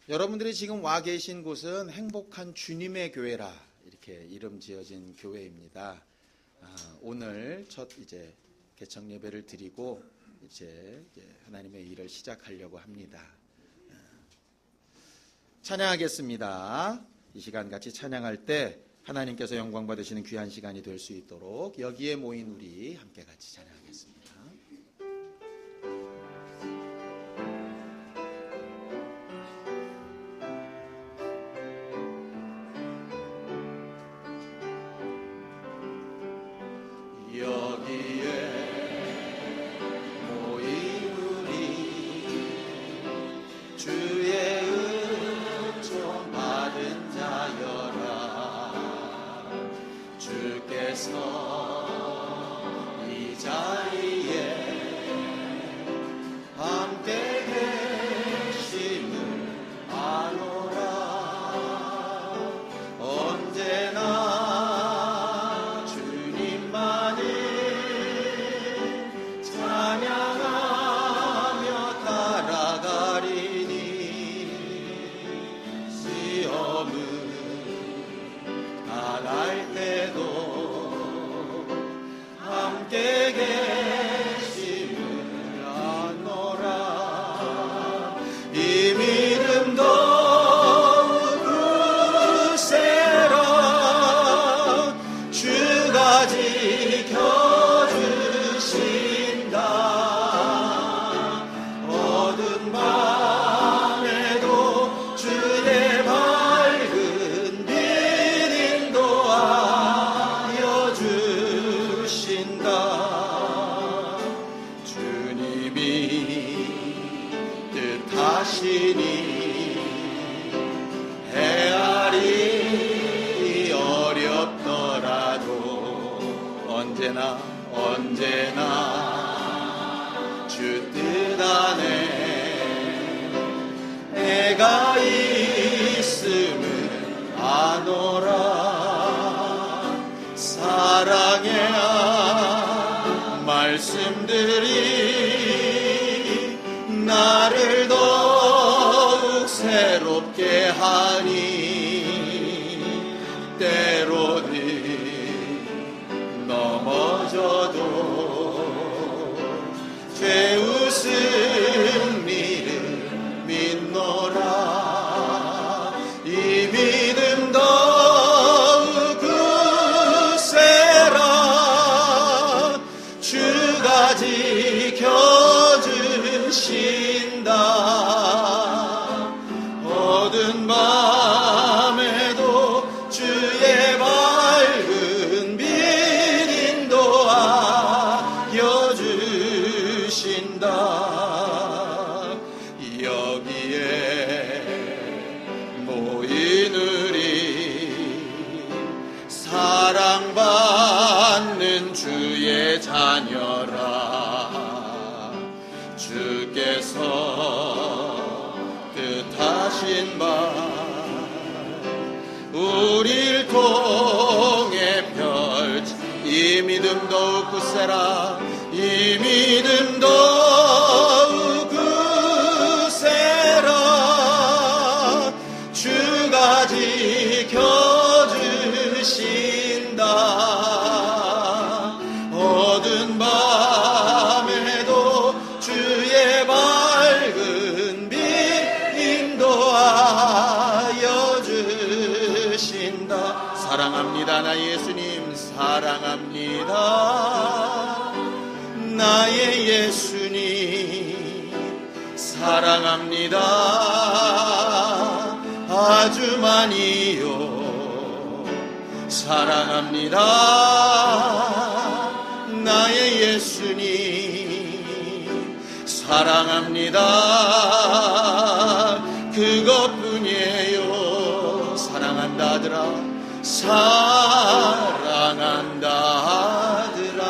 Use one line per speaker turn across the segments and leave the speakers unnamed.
여러분들이 지금 와 계신 곳은 행복한 주님의 교회라 이렇게 이름 지어진 교회입니다. 오늘 첫 이제 개청 예배를 드리고 이제 하나님의 일을 시작하려고 합니다. 찬양하겠습니다. 이 시간 같이 찬양할 때 하나님께서 영광 받으시는 귀한 시간이 될 수 있도록 여기에 모인 우리 함께 같이 찬양하겠습니다.
이 자리에 함께 계심을 아노라. 언제나 주님만을 찬양하며 따라가리니 시험을 당할 때도 함께 계심을 아노라. 이 믿음 더욱 굳세라. 주가 지켜주신다. 어두운 밤에도 주의 밝은 빛 인도하여 주신다. 뜻하시니 헤아리기 어렵더라도 언제나 주 뜻 안에 내가 있음을 아노라. 사랑의 말씀들이 나를 더욱 새롭게 하니 때로는 넘어져도 죄웃음 믿노라. 이 믿음 더욱 굳세라. 주가 지켜주신다. 어두운 밤에도 주의 밝은 빛 인도하여 주신다. 여기에 모인 우리 사랑받는 주의 자녀라. 주께서 뜻하신 바 우릴 통해 펼치 이 믿음 더욱 굳세라. 이 믿음 더욱 굳세라. 주가 지켜주신다. 어두운 밤에도 주의 밝은 빛 인도하여 주신다. 사랑합니다 나 예수님, 사랑합니다 나의 예수님, 사랑합니다 아주 많이요. 사랑합니다 나의 예수님, 사랑합니다 그것뿐이에요. 사랑한다 아들아, 사랑한다 아들아.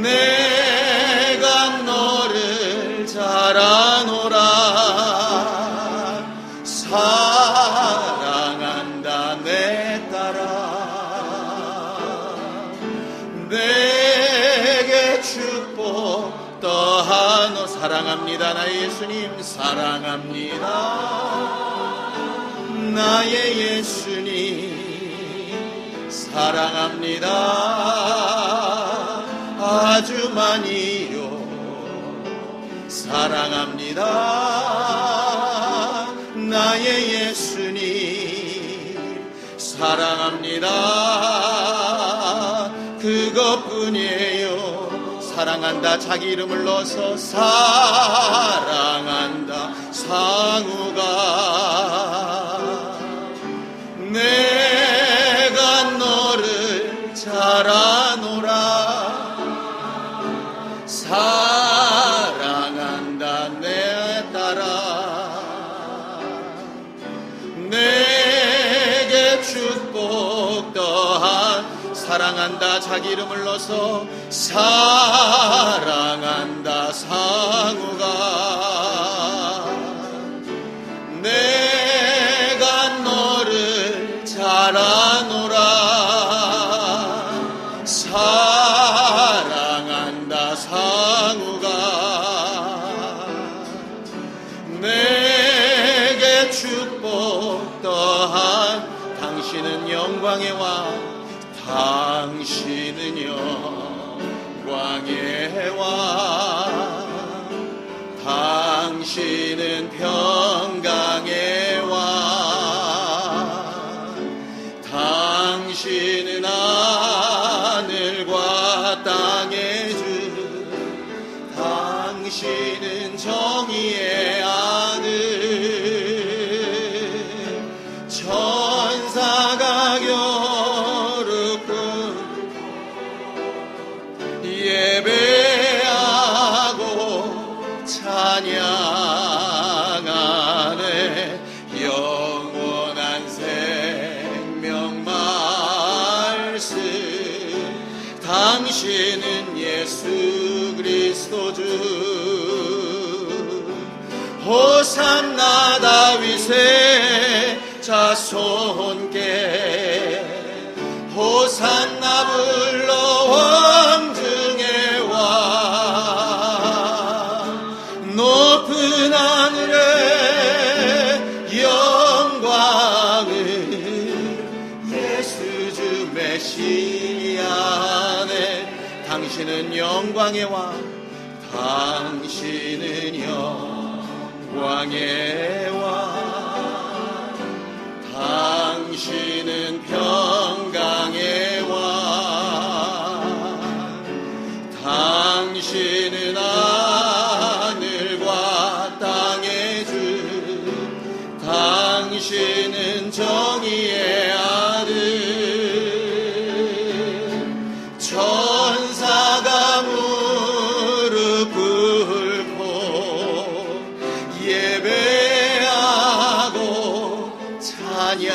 내가 너를 잘 아노라. 사랑한다 내 딸아. 내게 축복 더하노. 사랑합니다 나의 예수님 사랑합니다 나의 예수님 사랑합니다 아주 많이요 사랑합니다 나의 예수님 사랑합니다 그것뿐이에요 사랑한다 자기 이름을 넣어서 사랑한다 상우가 내가 너를 잘 아노라 사랑한다 내 딸아 내게 축복 더한 사랑한다 자기 이름을 넣어서 사랑한다 상우가 내가 너를 잘 아노라 사랑한다 상우가 내게 축복 더한 당신은 영광의 왕 당신은 영광의 왕 당신은 평강의 왕 당신은 하늘과 땅의 주 당신은 정의의 아들 천사가 예배하고 찬양하네 영원한 생명 말씀 당신은 예수 그리스도 주 호산나 다윗의 자손께 호산나 불러 왕중의 왕 높은 하늘의 영광을 예수 주 메시아네 당신은 영광의 왕 당신은 영광의 왕 당신은 평강의 왕 당신은 하늘과 땅의 주 당신은 정의의 아들 천사가 무릎 꿇고 예배하고 찬양하네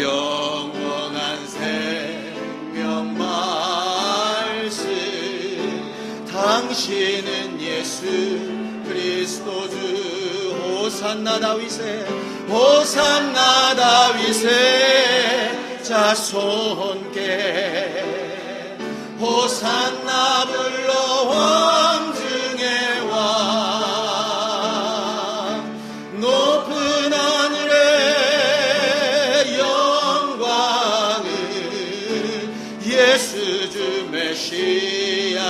영원한 생명 말씀 당신은 예수 그리스도 주 호산나 다윗의 자손께 호산나 불러 왕중의 왕 높은 하늘의 영광을 예수 주 메시아네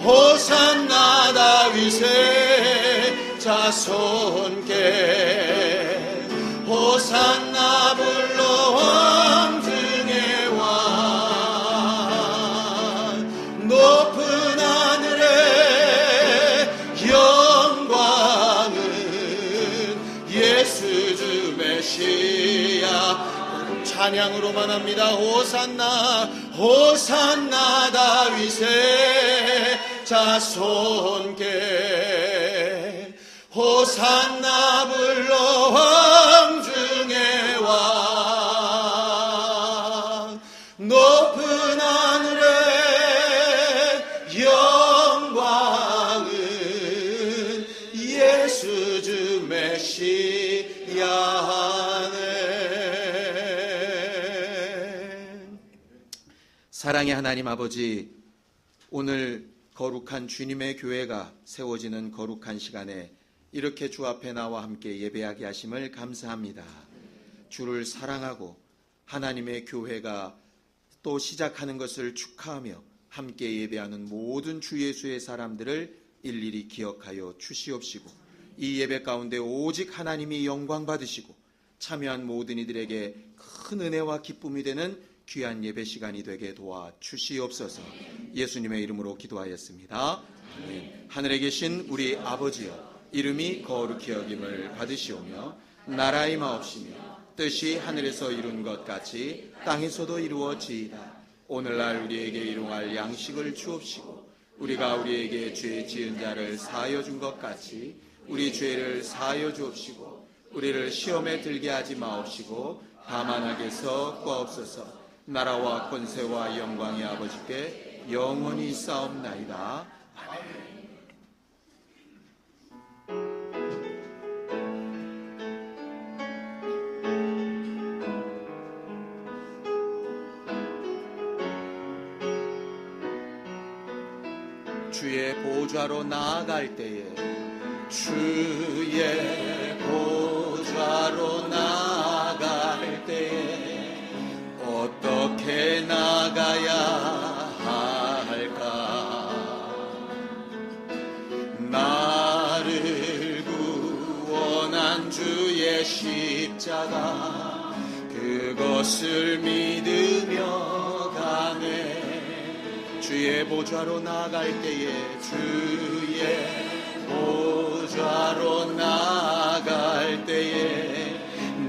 호산나 다윗의 자손께 호산나 불러 왕중의 왕 높은 하늘의 영광은 예수 주 메시아 찬양으로만 합니다. 호산나 다윗의 자손께 호산나 불러 왕중의 왕 높은 하늘의 영광은 예수 주 메시아네
사랑의 하나님 아버지, 오늘 거룩한 주님의 교회가 세워지는 거룩한 시간에 이렇게 주 앞에 나와 함께 예배하게 하심을 감사합니다. 주를 사랑하고 하나님의 교회가 또 시작하는 것을 축하하며 함께 예배하는 모든 주 예수의 사람들을 일일이 기억하여 주시옵시고, 이 예배 가운데 오직 하나님이 영광 받으시고 참여한 모든 이들에게 큰 은혜와 기쁨이 되는 귀한 예배 시간이 되게 도와 주시옵소서. 예수님의 이름으로 기도하였습니다. 아멘. 하늘에 계신 우리 아버지여, 이름이 거룩히 여김을 받으시오며 나라의 임하옵시며 뜻이 하늘에서 이룬 것 같이 땅에서도 이루어지이다. 오늘날 우리에게 일용할 양식을 주옵시고, 우리가 우리에게 죄 지은 자를 사하여 준 것 같이 우리 죄를 사하여 주옵시고, 우리를 시험에 들게 하지 마옵시고 다만 악에서 구하옵소서. 나라와 권세와 영광이 아버지께 영원히 있사옵나이다. 주의 보좌로 나아갈 때에, 주의 보좌로 나아갈 때에 어떻게 나가야 할까? 나를 구원한 주의 십자가, 그것을 믿으며 가네. 주의 보좌로 나아갈 때에, 주의 보좌로 나아갈 때에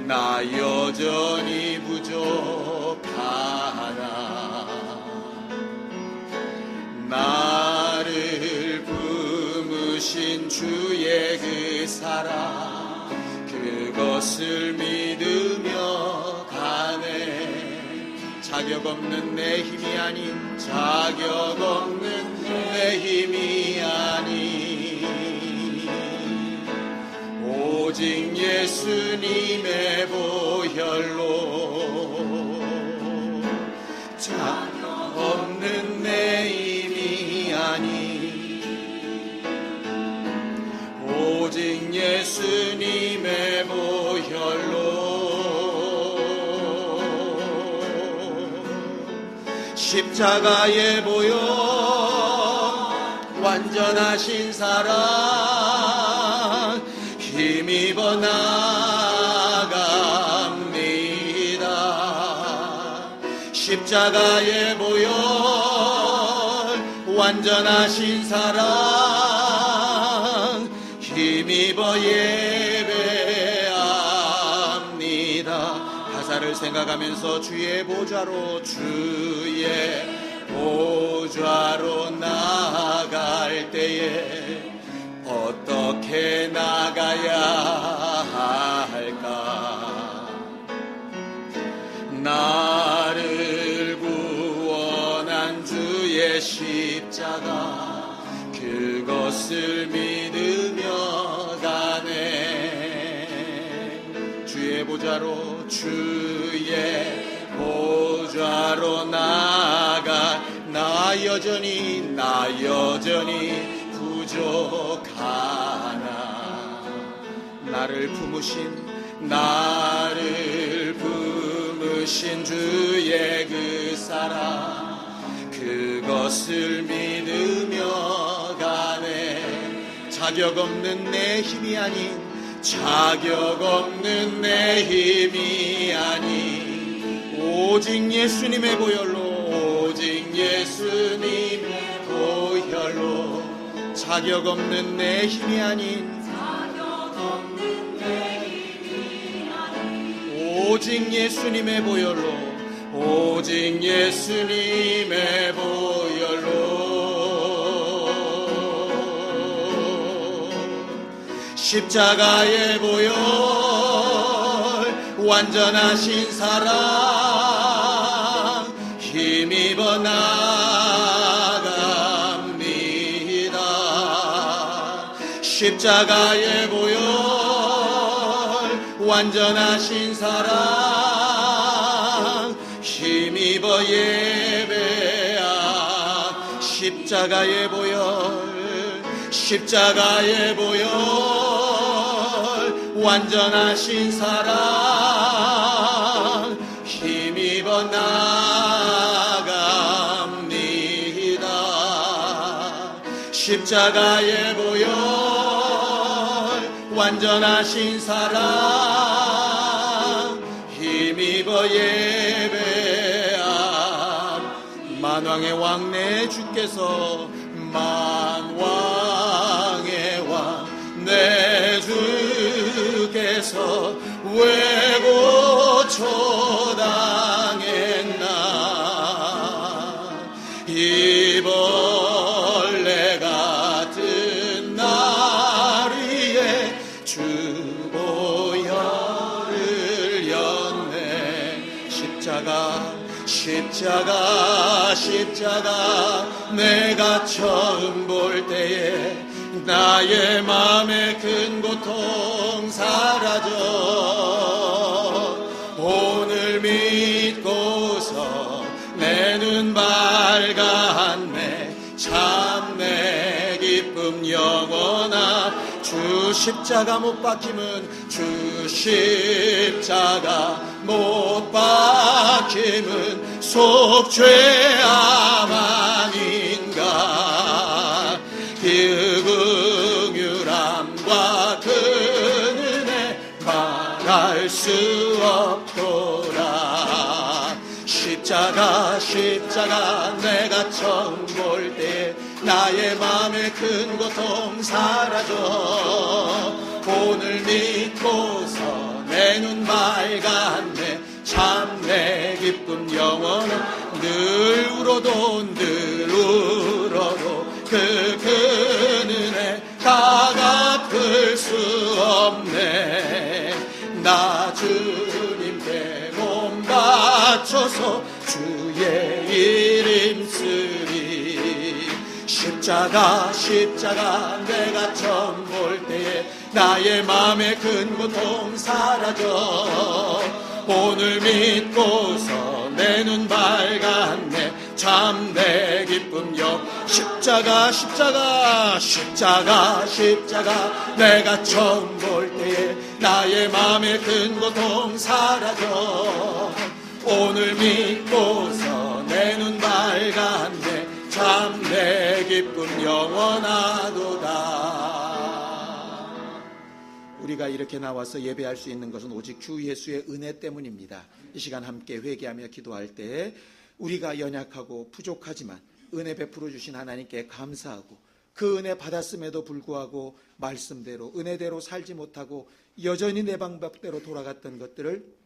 나 여전히 부족하나. 나를 품으신 주의 그 사랑, 그것을 믿으며 가네. 자격 없는 내 힘이 아닌, 자격 없는 내 힘이 아닌, 오직 예수님의 보혈로, 자격 없는 내 힘이 아닌, 오직 예수님의 보혈로. 십자가의 보혈, 완전하신 사랑, 힘입어 나갑니다. 십자가의 보혈, 완전하신 사랑, 힘입어 예배합니다. 가사를 생각하면서 주의 보좌로, 주의 보좌로 나아갈 때에 어떻게 나가야 할까? 나를 구원한 주의 십자가, 그것을 믿으며 가네. 주의 보좌로, 주의 보좌로 나아가 나 여전히 부족하나. 나를 품으신 주의 그 사랑, 그것을 믿으며 가네. 자격 없는 내 힘이 아닌, 자격 없는 내 힘이 아닌, 오직 예수님의 보혈로, 오직 예수님의 보혈로. 자격 없는 내 힘이 아닌, 오직 예수님의 보혈로, 오직 예수님의 보혈로. 십자가의 보혈, 완전하신 사랑, 힘입어 나갑니다. 십자가의 보혈, 완전하신 사랑, 힘입어 예배
십자가의 보혈, 십자가의 보혈, 완전하신 사랑 힘입어 나갑니다. 십자가의 보혈, 완전하신 사랑 힘입어 예배함. 만왕의 왕 내 주께서, 만왕의 왕 내 주께서 왜 고초당했나. 이 벌레 같은 날 위에 주 보혈을 였네. 십자가, 십자가, 십자가, 내가 처음 볼 때에 나의 마음의 큰 고통 사라져. 오늘 믿고서 내 눈 밝았네. 참 내 기쁨 영원하. 주 십자가 못 박힘은, 주 십자가 못 박힘은 속죄함 아닌가. 그 긍휼함과 그 은혜 말할 수 없도다. 십자가, 십자가, 내가 처음 볼 때 나의 마음의 큰 고통 사라져. 오늘 믿고서 내 눈 밝았네. 참 내 기쁨 영원한. 늘 울어도 늘 울어도 그 은혜 다 갚을 수 없네. 나 주님께 몸 바쳐서 주의 이름 쓰리. 십자가, 십자가, 내가 처음 볼 때에 나의 마음의 큰 고통 사라져. 오늘 믿고서 내 눈 밝았네. 참 내 기쁨 영. 십자가, 십자가, 십자가, 십자가, 내가 처음 볼 때에 나의 마음의 큰 고통 사라져. 오늘 믿고서 내 눈 밝았네. 참 내 기쁨 영원하도다.
우리가 이렇게 나와서 예배할 수 있는 것은 오직 주 예수의 은혜 때문입니다. 이 시간 함께 회개하며 기도할 때 우리가 연약하고 부족하지만 은혜 베풀어 주신 하나님께 감사하고, 그 은혜 받았음에도 불구하고 말씀대로 은혜대로 살지 못하고 여전히 내 방법대로 돌아갔던 것들을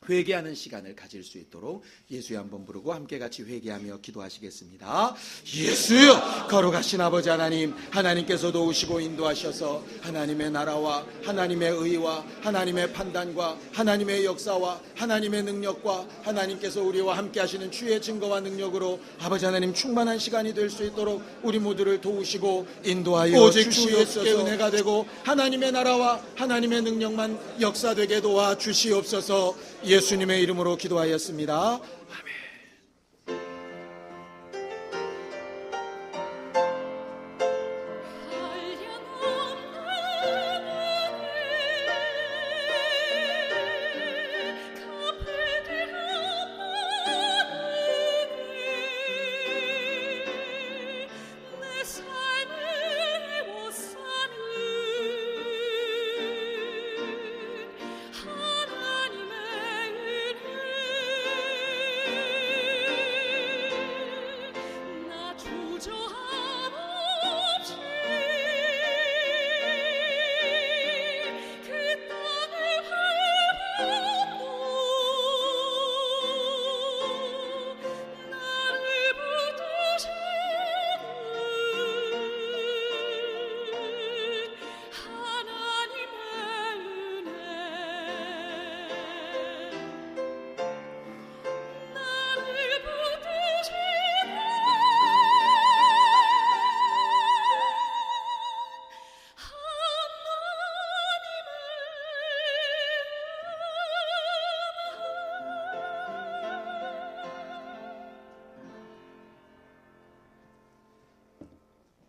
회개하는 시간을 가질 수 있도록 예수의 한번 부르고 함께 같이 회개하며 기도하시겠습니다. 예수여, 거룩하신 아버지 하나님, 하나님께서 도우시고 인도하셔서 하나님의 나라와 하나님의 의와 하나님의 판단과 하나님의 역사와 하나님의 능력과 하나님께서 우리와 함께 하시는 주의 증거와 능력으로 아버지 하나님 충만한 시간이 될 수 있도록 우리 모두를 도우시고 인도하여 오직 주 예수의 은혜가 되고 하나님의 나라와 하나님의 능력만 역사되게 도와주시옵소서. 예수님의 이름으로 기도하였습니다.
하나님의 은혜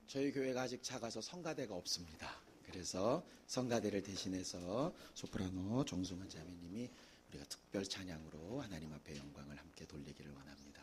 저희 교회가 아직 작아서 성가대가 없습니다. 그래서 성가대를 대신해서 소프라노 정승환 자매님이 우리가 특별 찬양으로 하나님 앞에 영광을 함께 돌리기를 원합니다.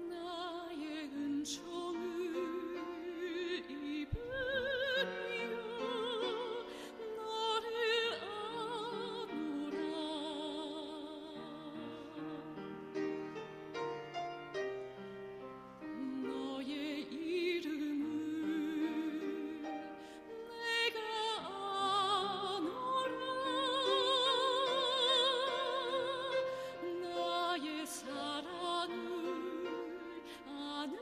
나의 은총을 입으며 너를 아노라. 너의 이름을 내가 아노라. 나의 사랑을 아느니여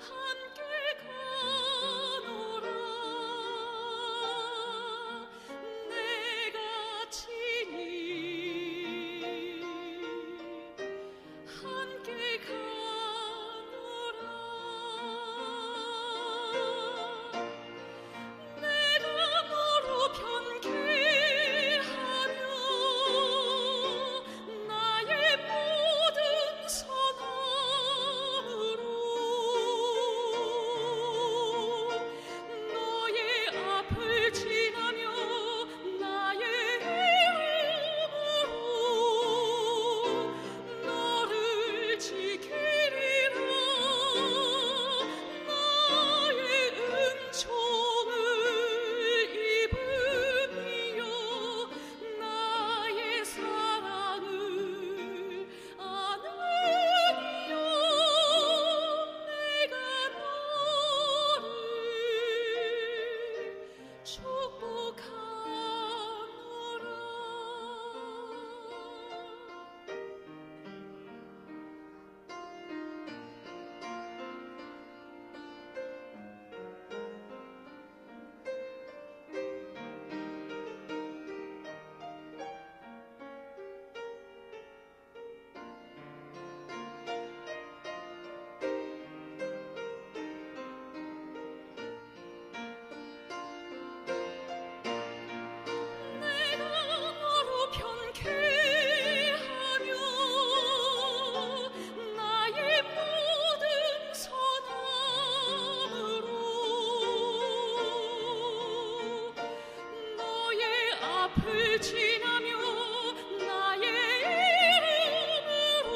함께 가노라. 내가 친히 함께 가노라. 내가 너로 변개하며 나의 모든 선함으로 너의 앞을 지나며 나의 이름으로 너를 지키리라. 나의 은총을 입으며 나의 사랑을 아느니여 내가 너를 축복하노라. 내가 너로 변개하며 나의 모든 선함으로 너의 앞을 지나며 나의 이름으로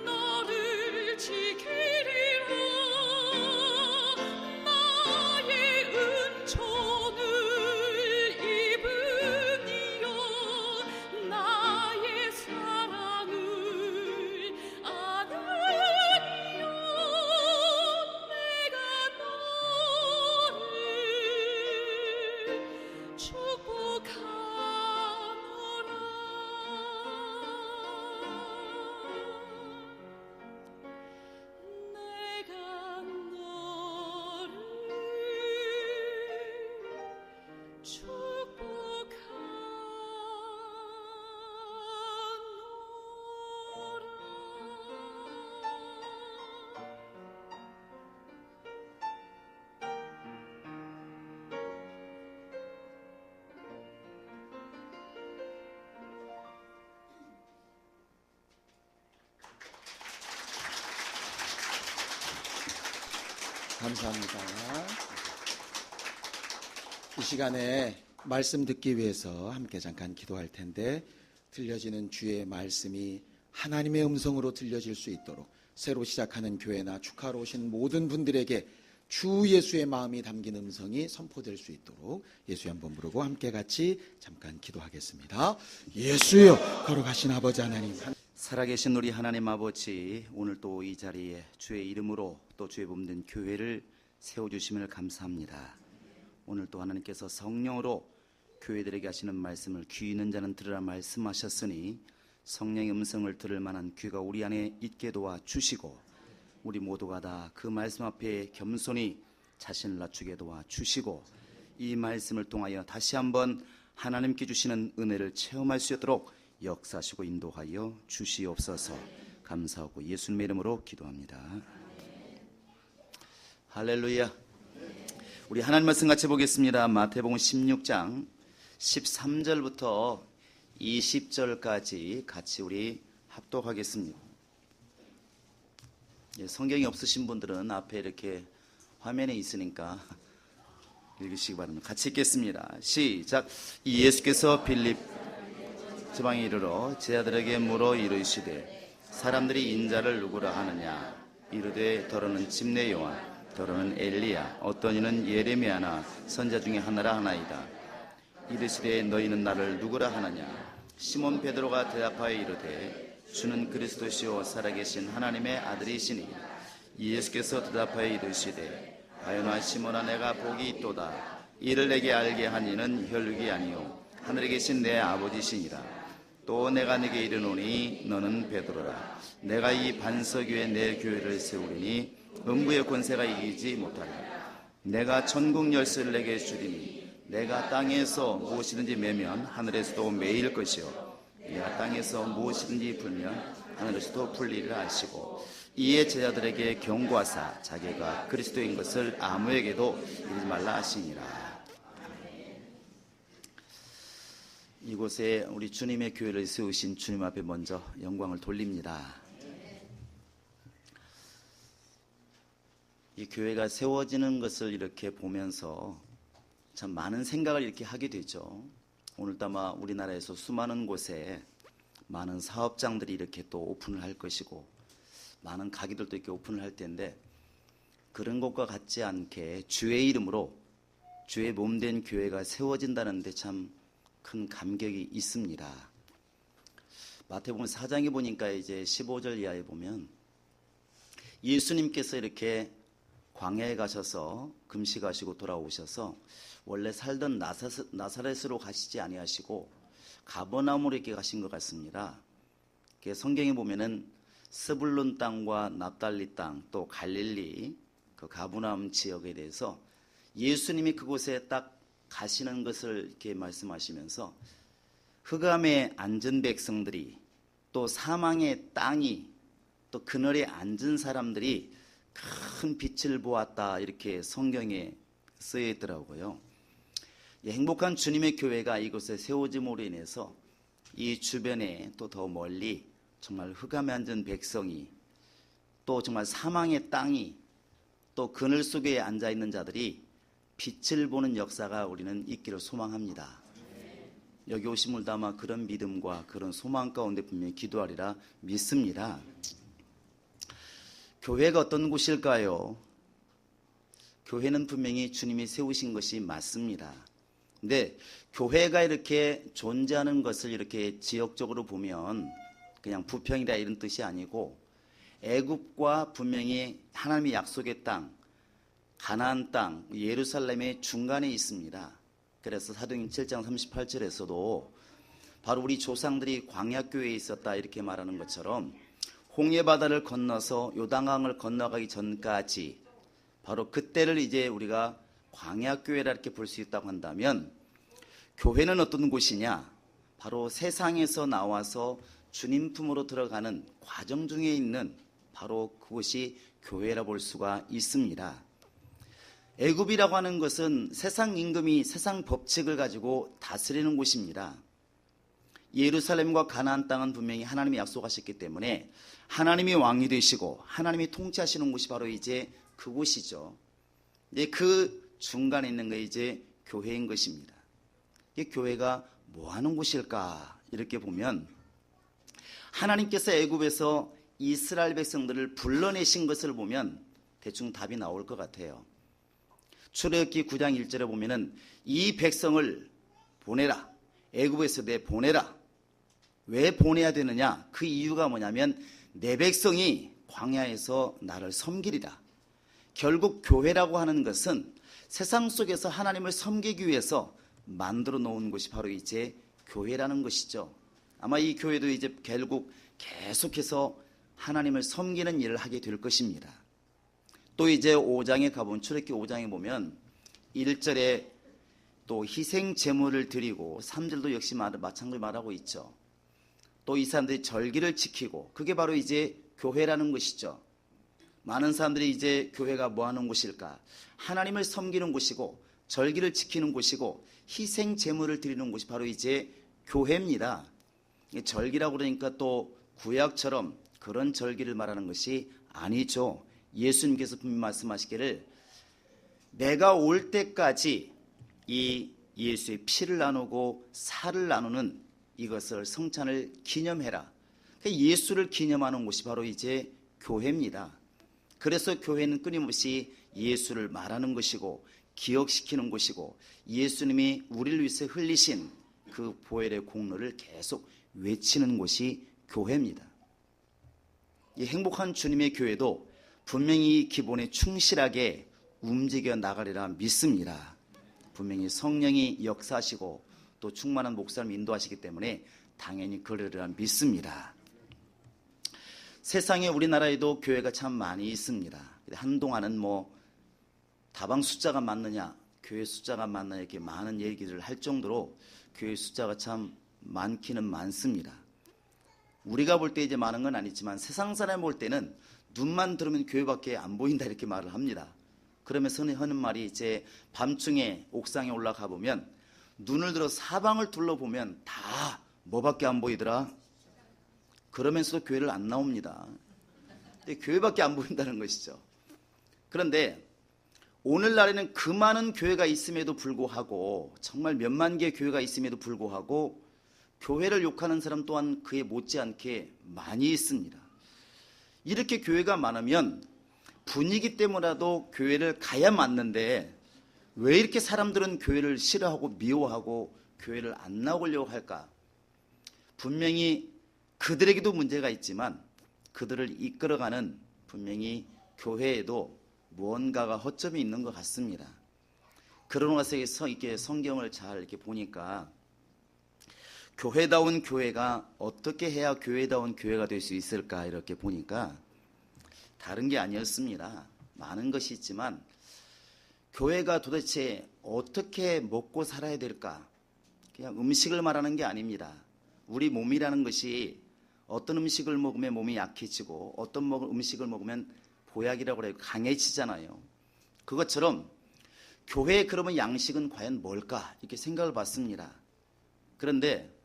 너를 지키리라. 나의 은총을 입으니여 나의 사랑을 아느니여 내가 너를 축복하노라. 내가 너를
감사합니다. 이 시간에 말씀 듣기 위해서 함께 잠깐 기도할 텐데 들려지는 주의 말씀이 하나님의 음성으로 들려질 수 있도록 새로 시작하는 교회나 축하로 오신 모든 분들에게 주 예수의 마음이 담긴 음성이 선포될 수 있도록 예수의 한번 부르고 함께 같이 잠깐 기도하겠습니다. 예수여, 거룩하신 아버지 하나님,
살아계신 우리 하나님 아버지, 오늘 또 이 자리에 주의 이름으로 또 주의 몸된 교회를 세워주심을 감사합니다. 오늘 또 하나님께서 성령으로 교회들에게 하시는 말씀을 귀 있는 자는 들으라 말씀하셨으니 성령의 음성을 들을 만한 귀가 우리 안에 있게 도와주시고 우리 모두가 다 그 말씀 앞에 겸손히 자신을 낮추게 도와 주시고 이 말씀을 통하여 다시 한번 하나님께 주시는 은혜를 체험할 수 있도록 역사하시고 인도하여 주시옵소서. 감사하고 예수님의 이름으로 기도합니다. 할렐루야. 우리 하나님 말씀 같이 보겠습니다. 마태복음 16장 13절부터 20절까지 같이 우리 합독하겠습니다. 성경이 없으신 분들은 앞에 이렇게 화면에 있으니까 읽으시기 바랍니다. 같이 읽겠습니다. 시작. 이 예수께서 빌립 지방에 이르러 제자들에게 물어 이르시되 사람들이 인자를 누구라 하느냐. 이르되 더러는 집내 요한, 더러는 엘리야, 어떤 이는 예레미야나 선자 중에 하나라 하나이다. 이르시되 너희는 나를 누구라 하느냐. 시몬 베드로가 대답하여 이르되 주는 그리스도시요 살아계신 하나님의 아들이시니. 예수께서 대답하여 이르시되 바요나 시몬아 내가 복이 있도다. 이를 내게 알게 한 이는 혈육이 아니요 하늘에 계신 내 아버지시니라. 또 내가 네게 이르노니 너는 베드로라. 내가 이 반석 위에 내 교회를 세우리니 음부의 권세가 이기지 못하리라. 내가 천국 열쇠를 내게 주리니 내가 땅에서 무엇이든지 매면 하늘에서도 매일 것이요 내가 땅에서 무엇이든지 풀면 하늘에서도 풀리리라 하시고 이에 제자들에게 경고하사 자기가 그리스도인 것을 아무에게도 이르지 말라 하시니라. 이곳에 우리 주님의 교회를 세우신 주님 앞에 먼저 영광을 돌립니다. 이 교회가 세워지는 것을 이렇게 보면서 참 많은 생각을 이렇게 하게 되죠. 오늘도 아마 우리나라에서 수많은 곳에 많은 사업장들이 이렇게 또 오픈을 할 것이고 많은 가게들도 이렇게 오픈을 할 텐데 그런 것과 같지 않게 주의 이름으로 주의 몸된 교회가 세워진다는 데 참 큰 감격이 있습니다. 마태복음 4장에 보니까 이제 15절 이하에 보면 예수님께서 이렇게 광야에 가셔서 금식하시고 돌아오셔서 원래 살던 나사렛으로 가시지 아니하시고 가버나움으로 이렇게 가신 것 같습니다. 성경에 보면은 스불론 땅과 납달리 땅 또 갈릴리 그 가버나움 지역에 대해서 예수님이 그곳에 딱 가시는 것을 이렇게 말씀하시면서 흑암에 앉은 백성들이 또 사망의 땅이 또 그늘에 앉은 사람들이 큰 빛을 보았다 이렇게 성경에 쓰여 있더라고요. 행복한 주님의 교회가 이곳에 세워짐으로 인해서 이 주변에 또 더 멀리 정말 흑암에 앉은 백성이 또 정말 사망의 땅이 또 그늘 속에 앉아있는 자들이 빛을 보는 역사가 우리는 있기를 소망합니다. 여기 오신 분도 아마 그런 믿음과 그런 소망 가운데 분명히 기도하리라 믿습니다. 교회가 어떤 곳일까요? 교회는 분명히 주님이 세우신 것이 맞습니다. 근데 교회가 이렇게 존재하는 것을 이렇게 지역적으로 보면 그냥 부평이라 이런 뜻이 아니고 애굽과 분명히 하나님의 약속의 땅 가나안 땅 예루살렘의 중간에 있습니다. 그래서 사도행전 7장 38절에서도 바로 우리 조상들이 광야교회에 있었다 이렇게 말하는 것처럼 홍해바다를 건너서 요단강을 건너가기 전까지 바로 그때를 이제 우리가 광야교회라 이렇게 볼 수 있다고 한다면 교회는 어떤 곳이냐? 바로 세상에서 나와서 주님 품으로 들어가는 과정 중에 있는 바로 그곳이 교회라 볼 수가 있습니다. 애굽이라고 하는 것은 세상 임금이 세상 법칙을 가지고 다스리는 곳입니다. 예루살렘과 가나안 땅은 분명히 하나님이 약속하셨기 때문에 하나님이 왕이 되시고 하나님이 통치하시는 곳이 바로 이제 그곳이죠. 이제 그 중간에 있는 게 이제 교회인 것입니다. 이 교회가 뭐 하는 곳일까? 이렇게 보면 하나님께서 애굽에서 이스라엘 백성들을 불러내신 것을 보면 대충 답이 나올 것 같아요. 출애굽기 9장 1절에 보면은 이 백성을 보내라. 애굽에서 내 보내라. 왜 보내야 되느냐? 그 이유가 뭐냐면 내 백성이 광야에서 나를 섬기리라. 결국 교회라고 하는 것은 세상 속에서 하나님을 섬기기 위해서 만들어 놓은 것이 바로 이제 교회라는 것이죠. 아마 이 교회도 이제 결국 계속해서 하나님을 섬기는 일을 하게 될 것입니다. 또 이제 5장에 가보면, 출애굽기 5장에 보면 1절에 또 희생 제물을 드리고, 3절도 역시 마찬가지로 말하고 있죠. 또 이 사람들이 절기를 지키고, 그게 바로 이제 교회라는 것이죠. 많은 사람들이 이제 교회가 뭐 하는 곳일까? 하나님을 섬기는 곳이고, 절기를 지키는 곳이고, 희생 제물을 드리는 곳이 바로 이제 교회입니다. 절기라고 그러니까 또 구약처럼 그런 절기를 말하는 것이 아니죠. 예수님께서 분명히 말씀하시기를 내가 올 때까지 이 예수의 피를 나누고 살을 나누는 이것을 성찬을 기념해라. 예수를 기념하는 곳이 바로 이제 교회입니다. 그래서 교회는 끊임없이 예수를 말하는 것이고 기억시키는 곳이고 예수님이 우리를 위해서 흘리신 그 보혈의 공로를 계속 외치는 곳이 교회입니다. 이 행복한 주님의 교회도 분명히 이 기본에 충실하게 움직여 나가리라 믿습니다. 분명히 성령이 역사하시고 또 충만한 목사님 인도하시기 때문에 당연히 그러리라 믿습니다. 세상에 우리나라에도 교회가 참 많이 있습니다. 한동안은 뭐 다방 숫자가 맞느냐, 교회 숫자가 맞느냐 이렇게 많은 얘기를 할 정도로 교회 숫자가 참 많기는 많습니다. 우리가 볼 때 이제 많은 건 아니지만 세상 사람이 볼 때는 눈만 들으면 교회밖에 안 보인다 이렇게 말을 합니다. 그러면서 하는 말이 이제 밤중에 옥상에 올라가 보면 눈을 들어 사방을 둘러보면 다 뭐밖에 안 보이더라? 그러면서도 교회를 안 나옵니다. 근데 교회밖에 안 보인다는 것이죠. 그런데 오늘날에는 그 많은 교회가 있음에도 불구하고 정말 몇만 개의 교회가 있음에도 불구하고 교회를 욕하는 사람 또한 그에 못지않게 많이 있습니다. 이렇게 교회가 많으면 분위기 때문에라도 교회를 가야 맞는데 왜 이렇게 사람들은 교회를 싫어하고 미워하고 교회를 안 나오려고 할까? 분명히 그들에게도 문제가 있지만 그들을 이끌어가는 분명히 교회에도 무언가가 허점이 있는 것 같습니다. 그러고 나서 이렇게 성경을 잘 이렇게 보니까 교회다운 교회가 어떻게 해야 교회다운 교회가 될 수 있을까 이렇게 보니까 다른 게 아니었습니다. 많은 것이 있지만 교회가 도대체 어떻게 먹고 살아야 될까? 그냥 음식을 말하는 게 아닙니다. 우리 몸이라는 것이 어떤 음식을 먹으면 몸이 약해지고 어떤 음식을 먹으면 보약이라고 해요. 강해지잖아요. 그것처럼 교회의 그러면 양식은 과연 뭘까? 이렇게 생각을 봤습니다. 그런데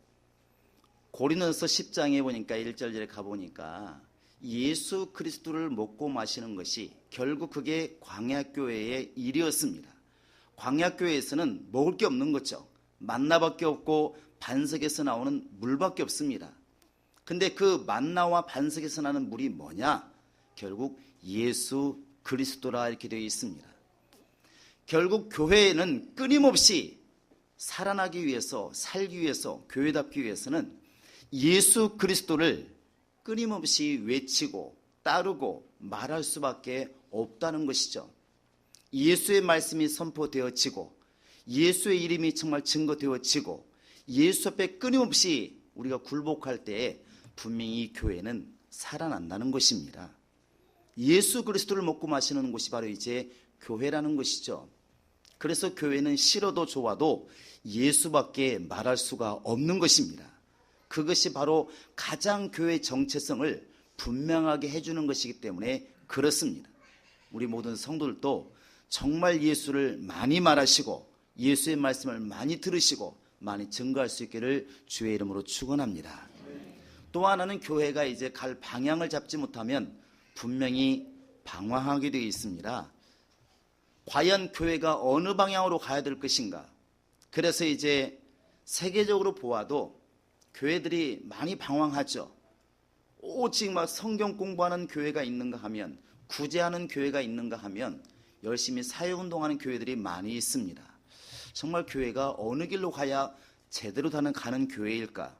고린도서 10장에 보니까 1절에 가보니까 예수 그리스도를 먹고 마시는 것이 결국 그게 광야교회의 일이었습니다. 광야교회에서는 먹을 게 없는 거죠. 만나밖에 없고 반석에서 나오는 물밖에 없습니다. 근데 그 만나와 반석에서 나는 물이 뭐냐? 결국 예수 그리스도라 이렇게 되어 있습니다. 결국 교회에는 끊임없이 살아나기 위해서 살기 위해서 교회답기 위해서는 예수 그리스도를 끊임없이 외치고 따르고 말할 수밖에 없다는 것이죠. 예수의 말씀이 선포되어지고 예수의 이름이 정말 증거되어지고 예수 앞에 끊임없이 우리가 굴복할 때에 분명히 이 교회는 살아난다는 것입니다. 예수 그리스도를 먹고 마시는 곳이 바로 이제 교회라는 것이죠. 그래서 교회는 싫어도 좋아도 예수밖에 말할 수가 없는 것입니다. 그것이 바로 가장 교회의 정체성을 분명하게 해주는 것이기 때문에 그렇습니다. 우리 모든 성도들도 정말 예수를 많이 말하시고 예수의 말씀을 많이 들으시고 많이 증거할 수 있기를 주의 이름으로 축원합니다. 또 하나는 교회가 이제 갈 방향을 잡지 못하면 분명히 방황하게 되어 있습니다. 과연 교회가 어느 방향으로 가야 될 것인가? 그래서 이제 세계적으로 보아도 교회들이 많이 방황하죠. 오직 막 성경 공부하는 교회가 있는가 하면, 구제하는 교회가 있는가 하면 열심히 사회운동하는 교회들이 많이 있습니다. 정말 교회가 어느 길로 가야 제대로 가는 교회일까?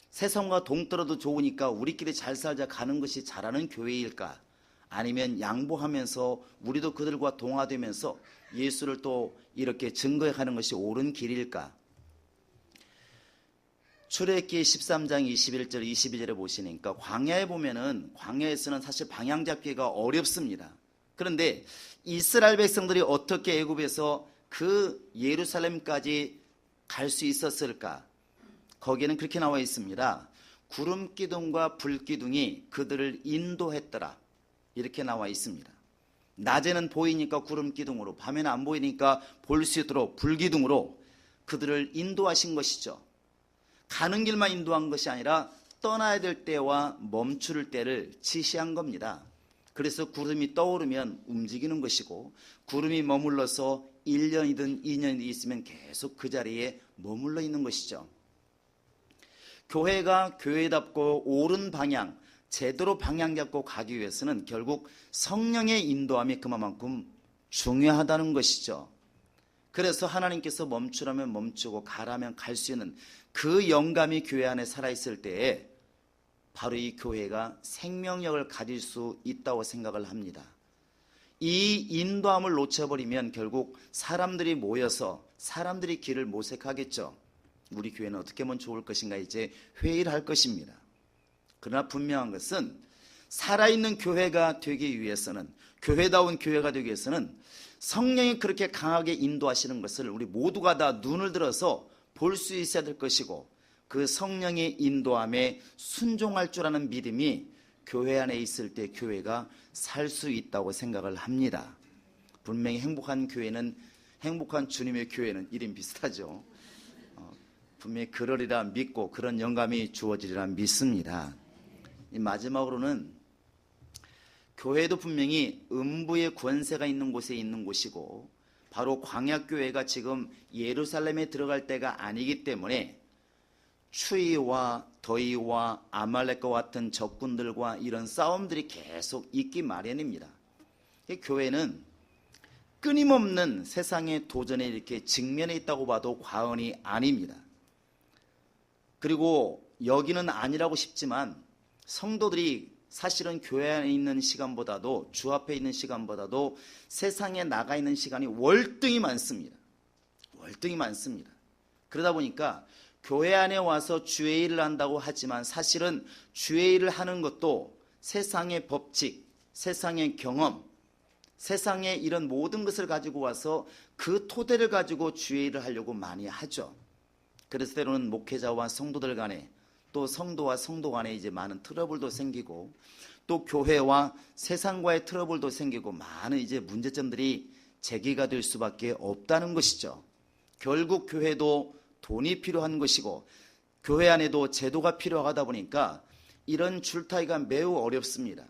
세상과 동떨어도 좋으니까 우리끼리 잘 살자 가는 것이 잘하는 교회일까? 아니면 양보하면서 우리도 그들과 동화되면서 예수를 또 이렇게 증거해 가는 것이 옳은 길일까? 출애굽기 13장 21절 22절에 보시니까 광야에 보면은 광야에서는 사실 방향 잡기가 어렵습니다. 그런데 이스라엘 백성들이 어떻게 애굽에서 그 예루살렘까지 갈 수 있었을까? 거기에는 그렇게 나와 있습니다. 구름 기둥과 불 기둥이 그들을 인도했더라. 이렇게 나와 있습니다. 낮에는 보이니까 구름 기둥으로, 밤에는 안 보이니까 볼 수 있도록 불 기둥으로 그들을 인도하신 것이죠. 가는 길만 인도한 것이 아니라 떠나야 될 때와 멈출 때를 지시한 겁니다. 그래서 구름이 떠오르면 움직이는 것이고, 구름이 머물러서 1년이든 2년이든 있으면 계속 그 자리에 머물러 있는 것이죠. 교회가 교회답고 옳은 방향, 제대로 방향 잡고 가기 위해서는 결국 성령의 인도함이 그만큼 중요하다는 것이죠. 그래서 하나님께서 멈추라면 멈추고 가라면 갈 수 있는 그 영감이 교회 안에 살아있을 때에 바로 이 교회가 생명력을 가질 수 있다고 생각을 합니다. 이 인도함을 놓쳐버리면 결국 사람들이 모여서 사람들이 길을 모색하겠죠. 우리 교회는 어떻게 하면 좋을 것인가 이제 회의를 할 것입니다. 그러나 분명한 것은 살아있는 교회가 되기 위해서는, 교회다운 교회가 되기 위해서는 성령이 그렇게 강하게 인도하시는 것을 우리 모두가 다 눈을 들어서 볼 수 있어야 될 것이고, 그 성령의 인도함에 순종할 줄 아는 믿음이 교회 안에 있을 때 교회가 살 수 있다고 생각을 합니다. 분명히 행복한 교회는, 행복한 주님의 교회는 이름 비슷하죠. 분명히 그러리라 믿고 그런 영감이 주어지리라 믿습니다. 마지막으로는 교회도 분명히 음부의 권세가 있는 곳에 있는 곳이고, 바로 광야교회가 지금 예루살렘에 들어갈 때가 아니기 때문에 추위와 더위와 아말렉과 같은 적군들과 이런 싸움들이 계속 있기 마련입니다. 교회는 끊임없는 세상의 도전에 이렇게 직면해 있다고 봐도 과언이 아닙니다. 그리고 여기는 아니라고 싶지만 성도들이 사실은 교회 안에 있는 시간보다도, 주 앞에 있는 시간보다도 세상에 나가 있는 시간이 월등히 많습니다. 월등히 많습니다. 그러다 보니까 교회 안에 와서 주의 일을 한다고 하지만 사실은 주의 일을 하는 것도 세상의 법칙, 세상의 경험, 세상의 이런 모든 것을 가지고 와서 그 토대를 가지고 주의 일을 하려고 많이 하죠. 그래서 때로는 목회자와 성도들 간에, 또 성도와 성도 간에 이제 많은 트러블도 생기고, 또 교회와 세상과의 트러블도 생기고, 많은 이제 문제점들이 제기가 될 수밖에 없다는 것이죠. 결국 교회도 돈이 필요한 것이고, 교회 안에도 제도가 필요하다 보니까 이런 줄타기가 매우 어렵습니다.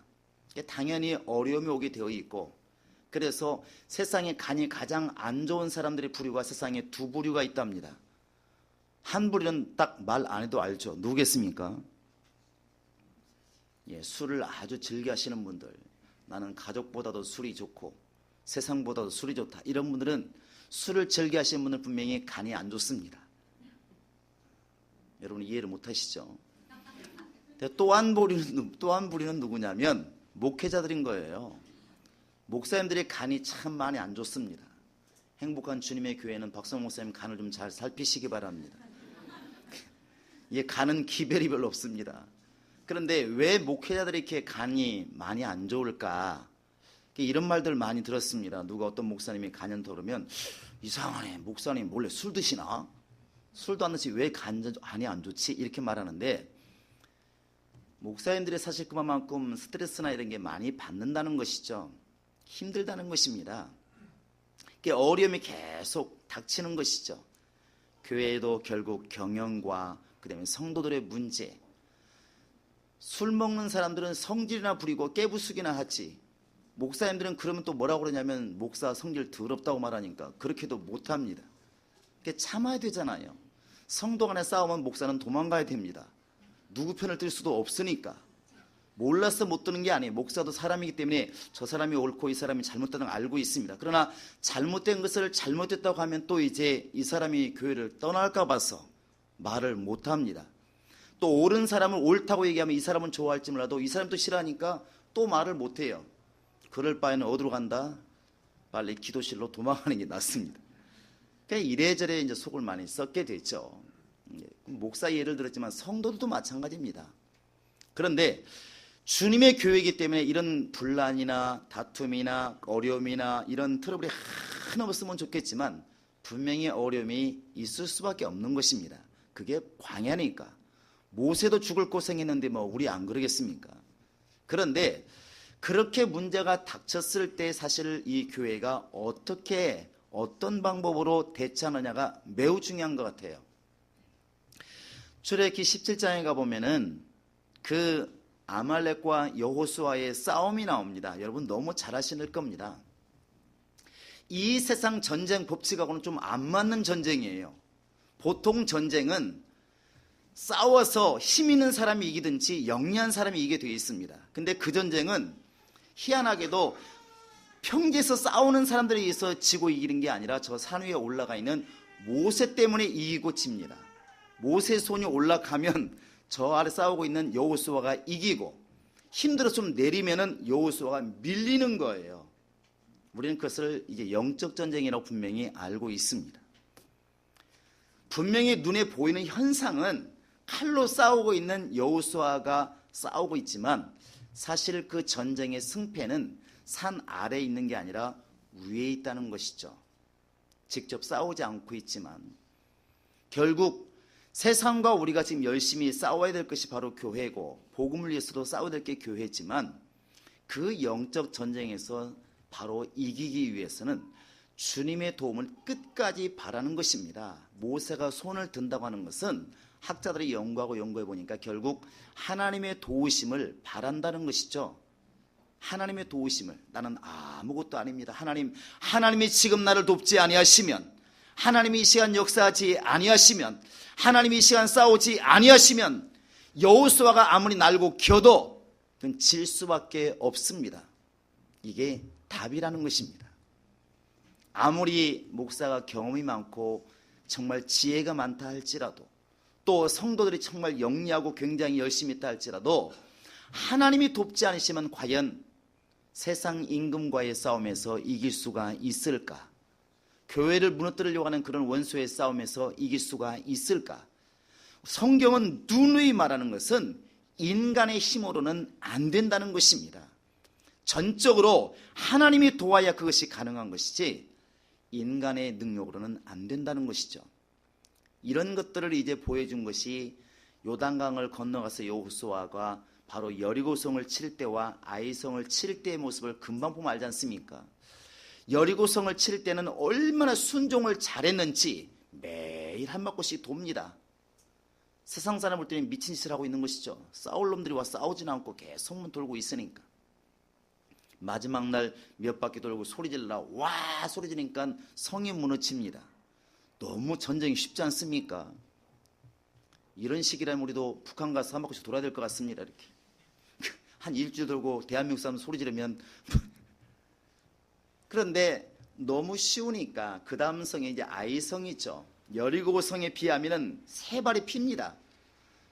당연히 어려움이 오게 되어 있고, 그래서 세상에 간이 가장 안 좋은 사람들의 부류가 세상에 두 부류가 있답니다. 한 부류는 딱 말 안 해도 알죠. 누구겠습니까? 술을 아주 즐겨 하시는 분들, 나는 가족보다도 술이 좋고 세상보다도 술이 좋다, 이런 분들은, 술을 즐겨 하시는 분들 분명히 간이 안 좋습니다. 여러분 이해를 못 하시죠? 또 한 부류는 누구냐면 목회자들인 거예요. 목사님들의 간이 참 많이 안 좋습니다. 행복한 주님의 교회는 박성 목사님 간을 좀 잘 살피시기 바랍니다. 간은 기별이 별로 없습니다. 그런데 왜 목회자들이 이렇게 간이 많이 안 좋을까? 이런 말들 많이 들었습니다. 누가 어떤 목사님이 간이 더러면, 이상하네, 목사님 몰래 술 드시나? 술도 안 드시 왜 간이 안 좋지? 이렇게 말하는데, 목사님들이 사실 그만큼 스트레스나 이런 게 많이 받는다는 것이죠. 힘들다는 것입니다. 어려움이 계속 닥치는 것이죠. 교회에도 결국 경영과 그다음에 성도들의 문제, 술 먹는 사람들은 성질이나 부리고 깨부수기나 하지, 목사님들은 그러면 또 뭐라고 그러냐면 목사 성질 더럽다고 말하니까 그렇게도 못합니다. 참아야 되잖아요. 성도 간에 싸우면 목사는 도망가야 됩니다. 누구 편을 들 수도 없으니까. 몰라서 못 드는 게 아니에요. 목사도 사람이기 때문에 저 사람이 옳고 이 사람이 잘못되는 걸 알고 있습니다. 그러나 잘못된 것을 잘못됐다고 하면 또 이제 이 사람이 교회를 떠날까 봐서 말을 못합니다. 또 옳은 사람을 옳다고 얘기하면 이 사람은 좋아할지 몰라도 이 사람도 싫어하니까 또 말을 못해요. 그럴 바에는 어디로 간다? 빨리 기도실로 도망가는 게 낫습니다. 그러니까 이래저래 이제 속을 많이 썩게 되죠. 목사 예를 들었지만 성도들도 마찬가지입니다. 그런데 주님의 교회이기 때문에 이런 분란이나 다툼이나 어려움이나 이런 트러블이 하나 없으면 좋겠지만 분명히 어려움이 있을 수밖에 없는 것입니다. 그게 광야니까. 모세도 죽을 고생했는데 뭐 우리 안 그러겠습니까? 그런데 그렇게 문제가 닥쳤을 때 사실 이 교회가 어떻게 어떤 방법으로 대처하느냐가 매우 중요한 것 같아요. 출애굽기 17장에 가보면은 그 아말렉과 여호수아의 싸움이 나옵니다. 여러분 너무 잘 아실 겁니다. 이 세상 전쟁 법칙하고는 좀 안 맞는 전쟁이에요. 보통 전쟁은 싸워서 힘 있는 사람이 이기든지 영리한 사람이 이기게 되어 있습니다. 근데 그 전쟁은 희한하게도 평지에서 싸우는 사람들에 의해서 지고 이기는 게 아니라 저 산 위에 올라가 있는 모세 때문에 이기고 칩니다. 모세 손이 올라가면 저 아래 싸우고 있는 여호수아가 이기고 힘들어 좀 내리면은 여호수아가 밀리는 거예요. 우리는 그것을 이제 영적 전쟁이라고 분명히 알고 있습니다. 분명히 눈에 보이는 현상은 칼로 싸우고 있는 여호수아가 싸우고 있지만 사실 그 전쟁의 승패는 산 아래에 있는 게 아니라 위에 있다는 것이죠. 직접 싸우지 않고 있지만 결국 세상과 우리가 지금 열심히 싸워야 될 것이 바로 교회고 복음을 위해서도 싸워야 될 게 교회지만 그 영적 전쟁에서 바로 이기기 위해서는 주님의 도움을 끝까지 바라는 것입니다. 모세가 손을 든다고 하는 것은 학자들이 연구해 보니까 결국 하나님의 도우심을 바란다는 것이죠. 하나님의 도우심을. 나는 아무것도 아닙니다. 하나님이 지금 나를 돕지 아니하시면, 하나님이 이 시간 역사하지 아니하시면, 하나님이 이 시간 싸우지 아니하시면 여호수아가 아무리 날고 겨도 그건 질 수밖에 없습니다. 이게 답이라는 것입니다. 아무리 목사가 경험이 많고 정말 지혜가 많다 할지라도 또 성도들이 정말 영리하고 굉장히 열심히 있다 할지라도 하나님이 돕지 않으시면 과연 세상 임금과의 싸움에서 이길 수가 있을까? 교회를 무너뜨리려고 하는 그런 원수의 싸움에서 이길 수가 있을까? 성경은 누누이 말하는 것은 인간의 힘으로는 안 된다는 것입니다. 전적으로 하나님이 도와야 그것이 가능한 것이지 인간의 능력으로는 안 된다는 것이죠. 이런 것들을 이제 보여준 것이 요단강을 건너가서 여호수아가 바로 여리고성을 칠 때와 아이성을 칠 때의 모습을 금방 보면 알지 않습니까? 여리고성을 칠 때는 얼마나 순종을 잘했는지 매일 한 바퀴씩 돕니다. 세상 사람 볼 때는 미친 짓을 하고 있는 것이죠. 싸울 놈들이 와 싸우지는 않고 계속 돌고 있으니까. 마지막 날 몇 바퀴 돌고 소리 질러 와 소리 지르니까 성이 무너집니다. 너무 전쟁이 쉽지 않습니까? 이런 시기라면 우리도 북한 가서 한 바퀴씩 돌아야 될 것 같습니다. 이렇게 한 일주일 돌고 대한민국 사람 소리 지르면 그런데 너무 쉬우니까 그 다음 성이 이제 아이성이죠. 여리고 성에 비하면 세 발이 핍니다.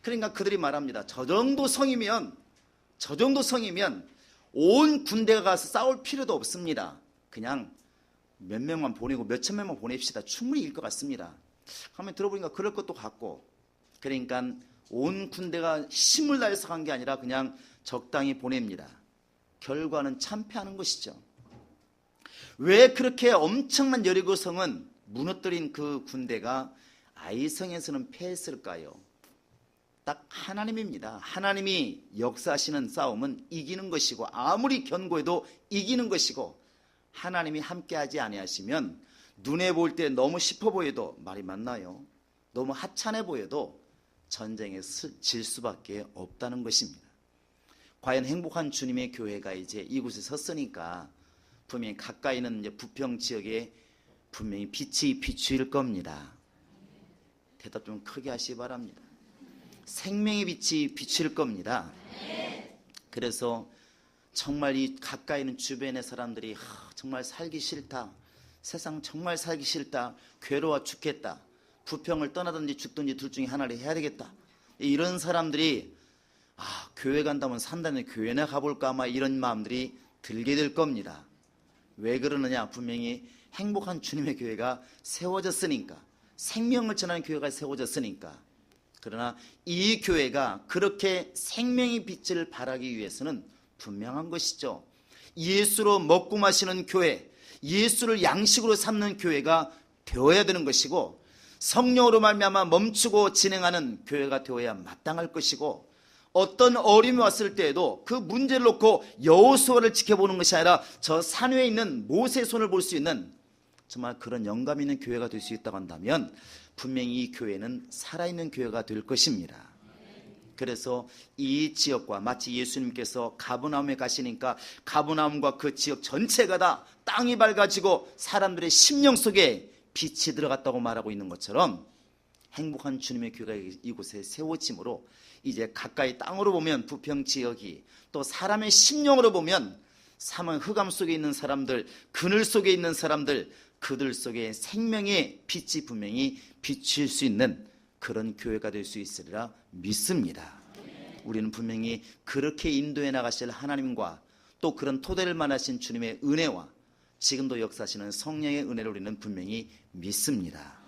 그러니까 그들이 말합니다. 저 정도 성이면 온 군대가 가서 싸울 필요도 없습니다. 그냥 몇 명만 보내고 몇 천 명만 보냅시다. 충분히 이길 것 같습니다. 하면 들어보니까 그럴 것도 같고, 그러니까 온 군대가 힘을 다해서 간 게 아니라 그냥 적당히 보냅니다. 결과는 참패하는 것이죠. 왜 그렇게 엄청난 여리고성은 무너뜨린 그 군대가 아이성에서는 패했을까요? 딱 하나님입니다. 하나님이 역사하시는 싸움은 이기는 것이고 아무리 견고해도 이기는 것이고 하나님이 함께하지 아니하시면 눈에 볼 때 너무 싶어 보여도 말이 맞나요? 너무 하찮아 보여도 전쟁에 질 수밖에 없다는 것입니다. 과연 행복한 주님의 교회가 이제 이곳에 섰으니까 분명히 가까이는 이제 부평 지역에 분명히 빛이 비추일 겁니다. 대답 좀 크게 하시기 바랍니다. 생명의 빛이 비칠 겁니다. 그래서 정말 이 가까이 있는 주변의 사람들이 정말 살기 싫다, 세상 정말 살기 싫다, 괴로워 죽겠다, 부평을 떠나든지 죽든지 둘 중에 하나를 해야 되겠다, 이런 사람들이 교회 간다면 산다면 교회나 가볼까 아마 이런 마음들이 들게 될 겁니다. 왜 그러느냐? 분명히 행복한 주님의 교회가 세워졌으니까, 생명을 전하는 교회가 세워졌으니까 그러나 이 교회가 그렇게 생명의 빛을 발하기 위해서는 분명한 것이죠. 예수로 먹고 마시는 교회, 예수를 양식으로 삼는 교회가 되어야 되는 것이고, 성령으로 말미암아 멈추고 진행하는 교회가 되어야 마땅할 것이고, 어떤 어려움이 왔을 때에도 그 문제를 놓고 여호수아를 지켜보는 것이 아니라 저 산 위에 있는 모세의 손을 볼 수 있는 정말 그런 영감 있는 교회가 될 수 있다고 한다면 분명히 이 교회는 살아있는 교회가 될 것입니다. 그래서 이 지역과 마치 예수님께서 가버나움에 가시니까 가버나움과 그 지역 전체가 다 땅이 밝아지고 사람들의 심령 속에 빛이 들어갔다고 말하고 있는 것처럼 행복한 주님의 교회가 이곳에 세워짐으로 이제 가까이 땅으로 보면 부평 지역이, 또 사람의 심령으로 보면 사망 흑암 속에 있는 사람들, 그늘 속에 있는 사람들, 그들 속에 생명의 빛이 분명히 비칠 수 있는 그런 교회가 될 수 있으리라 믿습니다. 우리는 분명히 그렇게 인도해 나가실 하나님과 또 그런 토대를 만하신 주님의 은혜와 지금도 역사하시는 성령의 은혜를 우리는 분명히 믿습니다.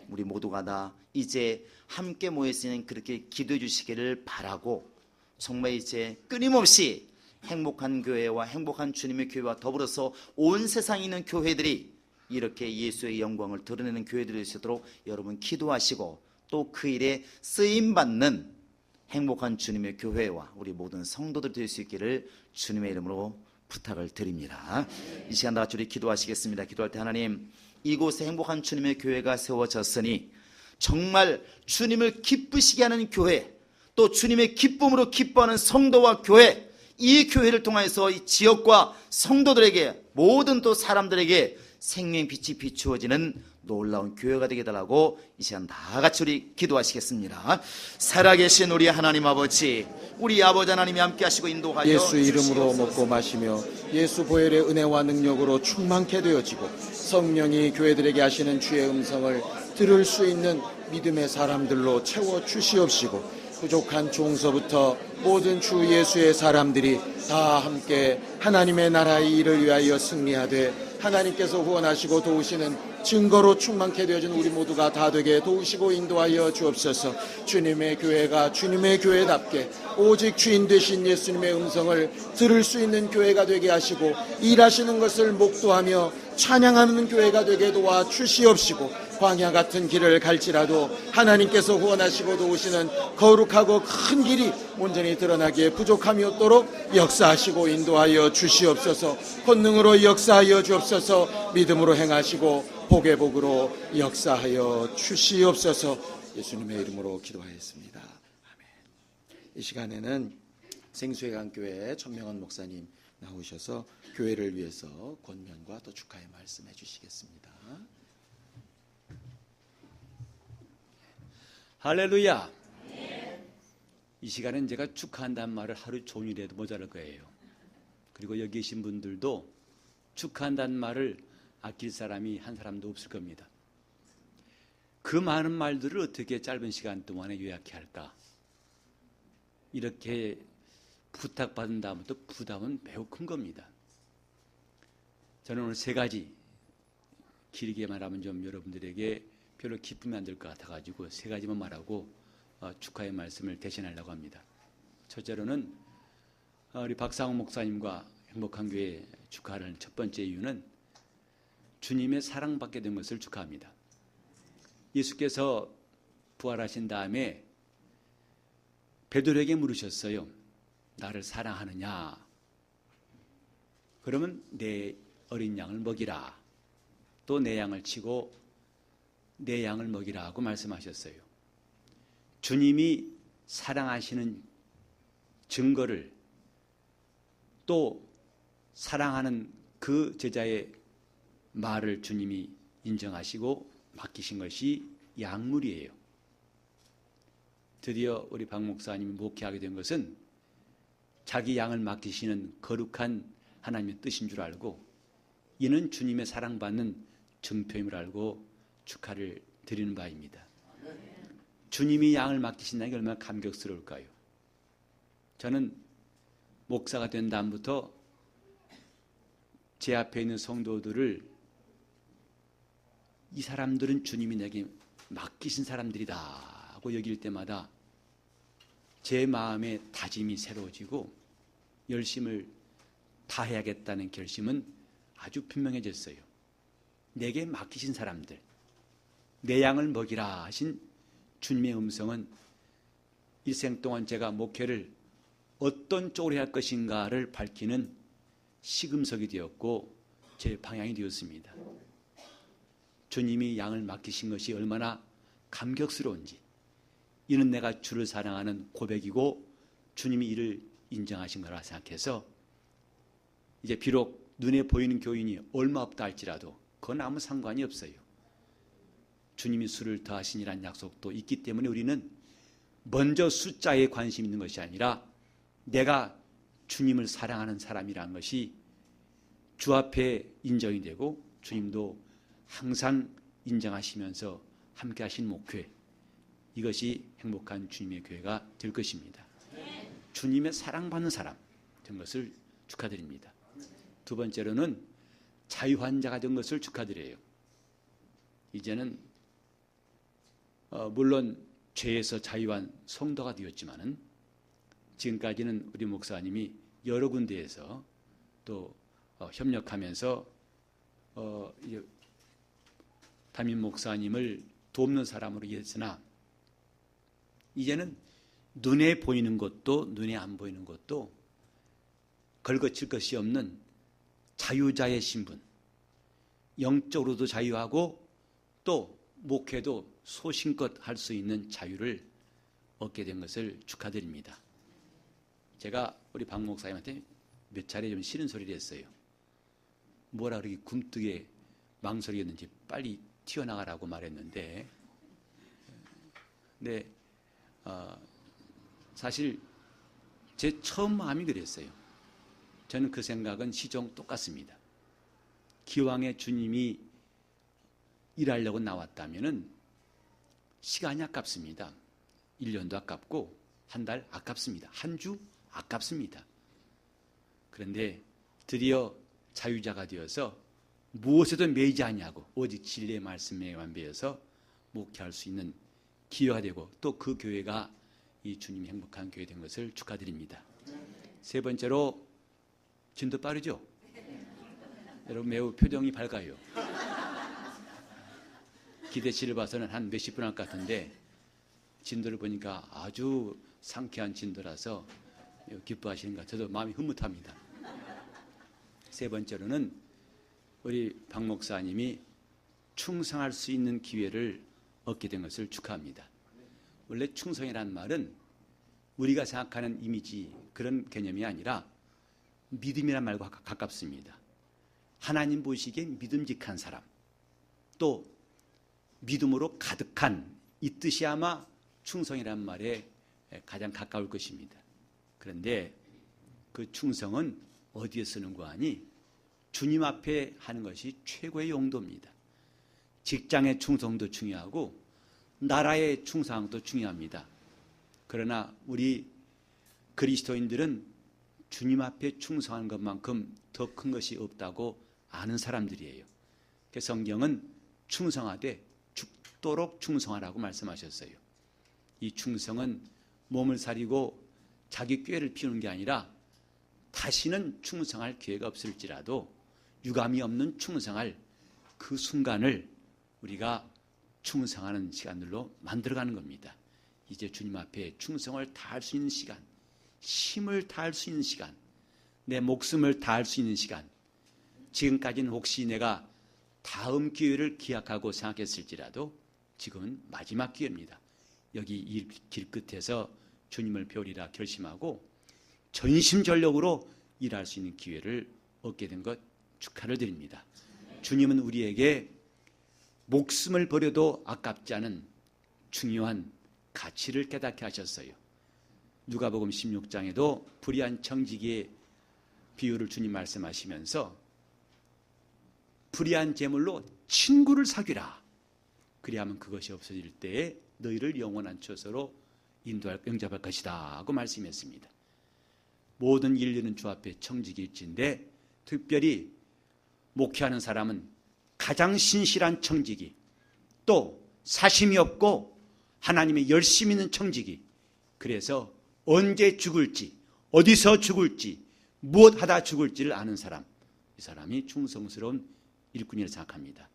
우리 모두가 다 이제 함께 모였으니 그렇게 기도해 주시기를 바라고, 정말 이제 끊임없이 행복한 교회와 행복한 주님의 교회와 더불어서 온 세상에 있는 교회들이 이렇게 예수의 영광을 드러내는 교회들이 되시도록 여러분 기도하시고, 또 그 일에 쓰임받는 행복한 주님의 교회와 우리 모든 성도들 될 수 있기를 주님의 이름으로 부탁을 드립니다. 이 시간 다 같이 우리 기도하시겠습니다. 기도할 때 하나님, 이곳에 행복한 주님의 교회가 세워졌으니 정말 주님을 기쁘시게 하는 교회, 또 주님의 기쁨으로 기뻐하는 성도와 교회, 이 교회를 통해서 이 지역과 성도들에게, 모든 또 사람들에게 생명의 빛이 비추어지는 놀라운 교회가 되게 달라고 이 시간 다 같이 우리 기도하시겠습니다. 살아계신 우리 하나님 아버지, 우리 아버지 하나님이 함께 하시고 인도하여
예수 이름으로 먹고 마시며 예수 보혈의 은혜와 능력으로 충만케 되어지고 성령이 교회들에게 하시는 주의 음성을 들을 수 있는 믿음의 사람들로 채워 주시옵시고, 부족한 종서부터 모든 주 예수의 사람들이 다 함께 하나님의 나라의 일을 위하여 승리하되 하나님께서 후원하시고 도우시는 증거로 충만케 되어진 우리 모두가 다 되게 도우시고 인도하여 주옵소서. 주님의 교회가 주님의 교회답게 오직 주인 되신 예수님의 음성을 들을 수 있는 교회가 되게 하시고, 일하시는 것을 목도하며 찬양하는 교회가 되게 도와 주시옵시고, 광야 같은 길을 갈지라도 하나님께서 후원하시고 도우시는 거룩하고 큰 길이 온전히 드러나기에 부족함이 없도록 역사하시고 인도하여 주시옵소서. 권능으로 역사하여 주옵소서. 믿음으로 행하시고 복의 복으로 역사하여 주시옵소서. 예수님의 이름으로 기도하였습니다. 아멘. 이 시간에는 생수회관교회 천명원 목사님 나오셔서 교회를 위해서 권면과 또 축하의 말씀해 주시겠습니다.
할렐루야. 이 시간엔 제가 축하한다는 말을 하루 종일 해도 모자랄 거예요. 그리고 여기 계신 분들도 축하한다는 말을 아낄 사람이 한 사람도 없을 겁니다. 그 많은 말들을 어떻게 짧은 시간 동안에 요약해야 할까? 이렇게 부탁받은 다음부터 부담은 매우 큰 겁니다. 저는 오늘 세 가지, 길게 말하면 좀 여러분들에게 별로 기쁨이 안 될 것 같아가지고 세 가지만 말하고 축하의 말씀을 대신하려고 합니다. 첫째로는 우리 박상훈 목사님과 행복한 교회 축하하는 첫 번째 이유는 주님의 사랑받게 된 것을 축하합니다. 예수께서 부활하신 다음에 베드로에게 물으셨어요. 나를 사랑하느냐? 그러면 내 어린 양을 먹이라. 또 내 양을 치고 내 양을 먹이라 하고 말씀하셨어요. 주님이 사랑하시는 증거를, 또 사랑하는 그 제자의 말을 주님이 인정하시고 맡기신 것이 양물이에요. 드디어 우리 박 목사님이 목회하게 된 것은 자기 양을 맡기시는 거룩한 하나님의 뜻인 줄 알고, 이는 주님의 사랑받는 증표임을 알고 축하를 드리는 바입니다. 주님이 양을 맡기신다는 게 얼마나 감격스러울까요? 저는 목사가 된 다음부터 제 앞에 있는 성도들을, 이 사람들은 주님이 내게 맡기신 사람들이다 하고 여길 때마다 제 마음의 다짐이 새로워지고 열심을 다해야겠다는 결심은 아주 분명해졌어요. 내게 맡기신 사람들, 내 양을 먹이라 하신 주님의 음성은 일생 동안 제가 목회를 어떤 쪽으로 해야 할 것인가를 밝히는 시금석이 되었고 제 방향이 되었습니다. 주님이 양을 맡기신 것이 얼마나 감격스러운지, 이는 내가 주를 사랑하는 고백이고 주님이 이를 인정하신 거라 생각해서 이제 비록 눈에 보이는 교인이 얼마 없다 할지라도 그건 아무 상관이 없어요. 주님이 수를 더하시니란 약속도 있기 때문에 우리는 먼저 숫자에 관심 있는 것이 아니라 내가 주님을 사랑하는 사람이라는 것이 주 앞에 인정이 되고 주님도 항상 인정하시면서 함께 하신 목회, 이것이 행복한 주님의 교회가 될 것입니다. 주님의 사랑받는 사람 된 것을 축하드립니다. 두 번째로는 자유환자가 된 것을 축하드려요. 이제는 물론 죄에서 자유한 성도가 되었지만은 지금까지는 우리 목사님이 여러 군데에서 또 협력하면서 담임 목사님을 돕는 사람으로 일했으나 이제는 눈에 보이는 것도 눈에 안 보이는 것도 걸거칠 것이 없는 자유자의 신분, 영적으로도 자유하고 또 목회도 소신껏 할 수 있는 자유를 얻게 된 것을 축하드립니다. 제가 우리 박 목사님한테 몇 차례 좀 싫은 소리를 했어요. 뭐라 그렇게 굼뜨게 망설이겠는지 빨리 튀어나가라고 말했는데, 근데 사실 제 처음 마음이 그랬어요. 저는 그 생각은 시종 똑같습니다. 기왕에 주님이 일하려고 나왔다면은 시간이 아깝습니다. 1년도 아깝고 한 달 아깝습니다. 한 주 아깝습니다. 그런데 드디어 자유자가 되어서 무엇에도 매이지 아니하고 오직 진리의 말씀에만 매여서 목회할 수 있는 기회가 되고 또 그 교회가 이 주님이 행복한 교회 된 것을 축하드립니다. 세 번째로 진도 빠르죠? 여러분 매우 표정이 밝아요. 기대치를 봐서는 한 몇십 분 할 것 같은데 진도를 보니까 아주 상쾌한 진도라서 기뻐하시는 것 같아서 마음이 흐뭇합니다. 세 번째로는 우리 박 목사님이 충성할 수 있는 기회를 얻게 된 것을 축하합니다. 원래 충성이라는 말은 우리가 생각하는 이미지 그런 개념이 아니라 믿음이란 말과 가깝습니다. 하나님 보시기엔 믿음직한 사람, 또 믿음으로 가득한 이 뜻이 아마 충성이란 말에 가장 가까울 것입니다. 그런데 그 충성은 어디에 쓰는 거 아니? 주님 앞에 하는 것이 최고의 용도입니다. 직장의 충성도 중요하고 나라의 충성도 중요합니다. 그러나 우리 그리스도인들은 주님 앞에 충성하는 것만큼 더 큰 것이 없다고 아는 사람들이에요. 그래서 성경은 충성하되 죽도록 충성하라고 말씀하셨어요. 이 충성은 몸을 사리고 자기 꾀를 피우는 게 아니라 다시는 충성할 기회가 없을지라도 유감이 없는 충성할 그 순간을 우리가 충성하는 시간들로 만들어가는 겁니다. 이제 주님 앞에 충성을 다할 수 있는 시간, 힘을 다할 수 있는 시간, 내 목숨을 다할 수 있는 시간, 지금까지는 혹시 내가 다음 기회를 기약하고 생각했을지라도 지금은 마지막 기회입니다. 여기 이 길 끝에서 주님을 배우리라 결심하고 전심전력으로 일할 수 있는 기회를 얻게 된 것 축하를 드립니다. 주님은 우리에게 목숨을 버려도 아깝지 않은 중요한 가치를 깨닫게 하셨어요. 누가복음 16장에도 불의한 청지기의 비유를 주님 말씀하시면서 불의한 재물로 친구를 사귀라. 그리하면 그것이 없어질 때에 너희를 영원한 처소로 영접할 것이다 하고 말씀했습니다. 모든 인류는 주 앞에 청지기일진데 특별히 목회하는 사람은 가장 신실한 청지기, 또 사심이 없고 하나님의 열심 있는 청지기, 그래서 언제 죽을지, 어디서 죽을지, 무엇 하다 죽을지를 아는 사람, 이 사람이 충성스러운 일꾼이라 생각합니다.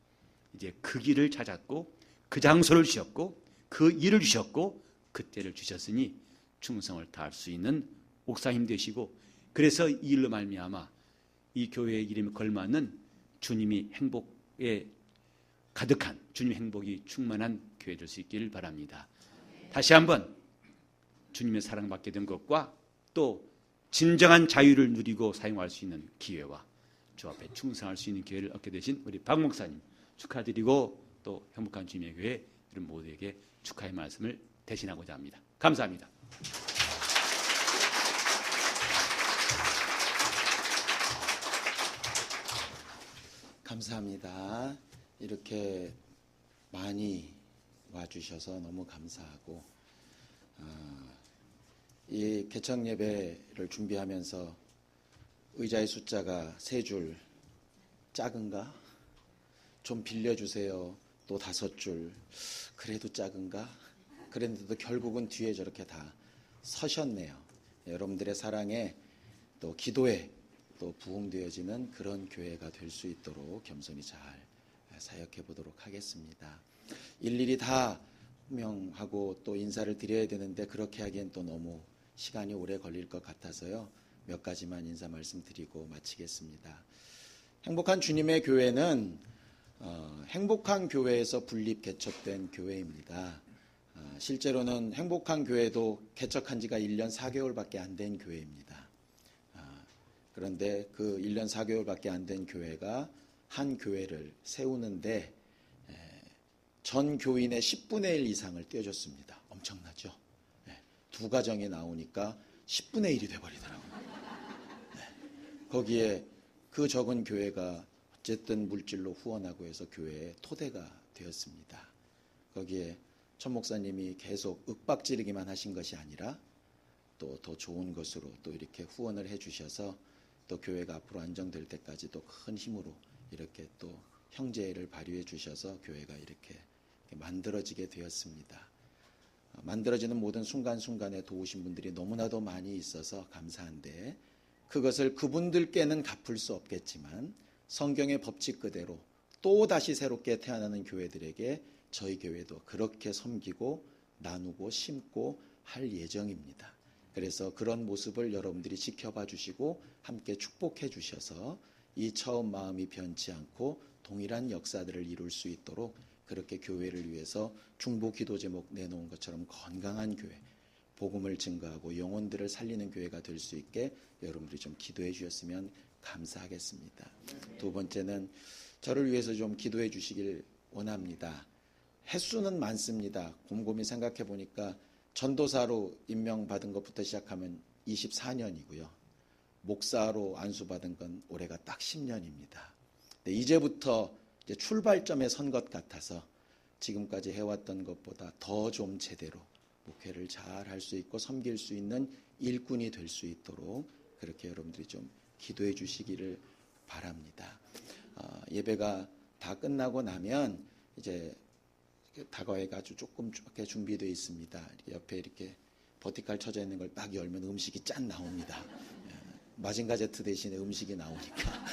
이제 그 길을 찾았고 그 장소를 주셨고 그 일을 주셨고 그때를 주셨으니 충성을 다할 수 있는 목사님 되시고, 그래서 이 일로 말미암아 이 교회의 이름에 걸맞는 주님이 행복에 가득한, 주님의 행복이 충만한 교회 될 수 있기를 바랍니다. 다시 한번 주님의 사랑받게 된 것과 또 진정한 자유를 누리고 사용할 수 있는 기회와 주 앞에 충성할 수 있는 기회를 얻게 되신 우리 박 목사님 축하드리고, 또 행복한 주님의 교회 이런 모두에게 축하의 말씀을 대신하고자 합니다. 감사합니다.
감사합니다. 이렇게 많이 와주셔서 너무 감사하고, 이 개척 예배를 준비하면서 의자의 숫자가 3줄 작은가? 좀 빌려주세요. 또 5줄. 그래도 작은가? 그랬는데도 결국은 뒤에 저렇게 다 서셨네요. 여러분들의 사랑에 또 기도에 또 부흥되어지는 그런 교회가 될 수 있도록 겸손히 잘 사역해 보도록 하겠습니다. 일일이 다 명하고 또 인사를 드려야 되는데 그렇게 하기엔 또 너무 시간이 오래 걸릴 것 같아서요. 몇 가지만 인사 말씀드리고 마치겠습니다. 행복한 주님의 교회는 행복한 교회에서 분립 개척된 교회입니다. 실제로는 행복한 교회도 개척한 지가 1년 4개월밖에 안 된 교회입니다. 그런데 그 1년 4개월밖에 안 된 교회가 한 교회를 세우는데 전 교인의 10분의 1 이상을 떼어줬습니다. 엄청나죠? 2가정이 나오니까 10분의 1이 돼버리더라고요. 거기에 그 적은 교회가 어쨌든 물질로 후원하고 해서 교회의 토대가 되었습니다. 거기에 천 목사님이 계속 윽박지르기만 하신 것이 아니라 또 더 좋은 것으로 또 이렇게 후원을 해주셔서 또 교회가 앞으로 안정될 때까지 또 큰 힘으로 이렇게 또 형제를 발휘해 주셔서 교회가 이렇게 만들어지게 되었습니다. 만들어지는 모든 순간순간에 도우신 분들이 너무나도 많이 있어서 감사한데, 그것을 그분들께는 갚을 수 없겠지만 성경의 법칙 그대로 또 다시 새롭게 태어나는 교회들에게 저희 교회도 그렇게 섬기고 나누고 심고 할 예정입니다. 그래서 그런 모습을 여러분들이 지켜봐 주시고 함께 축복해 주셔서 이 처음 마음이 변치 않고 동일한 역사들을 이룰 수 있도록 그렇게 교회를 위해서 중보 기도 제목 내놓은 것처럼 건강한 교회, 복음을 증거하고 영혼들을 살리는 교회가 될 수 있게 여러분들이 좀 기도해 주셨으면 감사하겠습니다. 두 번째는 저를 위해서 좀 기도해 주시길 원합니다. 횟수는 많습니다. 곰곰이 생각해 보니까 전도사로 임명받은 것부터 시작하면 24년이고요. 목사로 안수받은 건 올해가 딱 10년입니다. 이제부터 이제 출발점에 선 것 같아서 지금까지 해왔던 것보다 더 좀 제대로 목회를 잘 할 수 있고 섬길 수 있는 일꾼이 될 수 있도록 그렇게 여러분들이 좀 기도해 주시기를 바랍니다. 예배가 다 끝나고 나면 이제 다과회가 조금 이렇게 준비되어 있습니다. 옆에 이렇게 버티칼 쳐져 있는 걸 딱 열면 음식이 짠 나옵니다. 마징가 제트 대신에 음식이 나오니까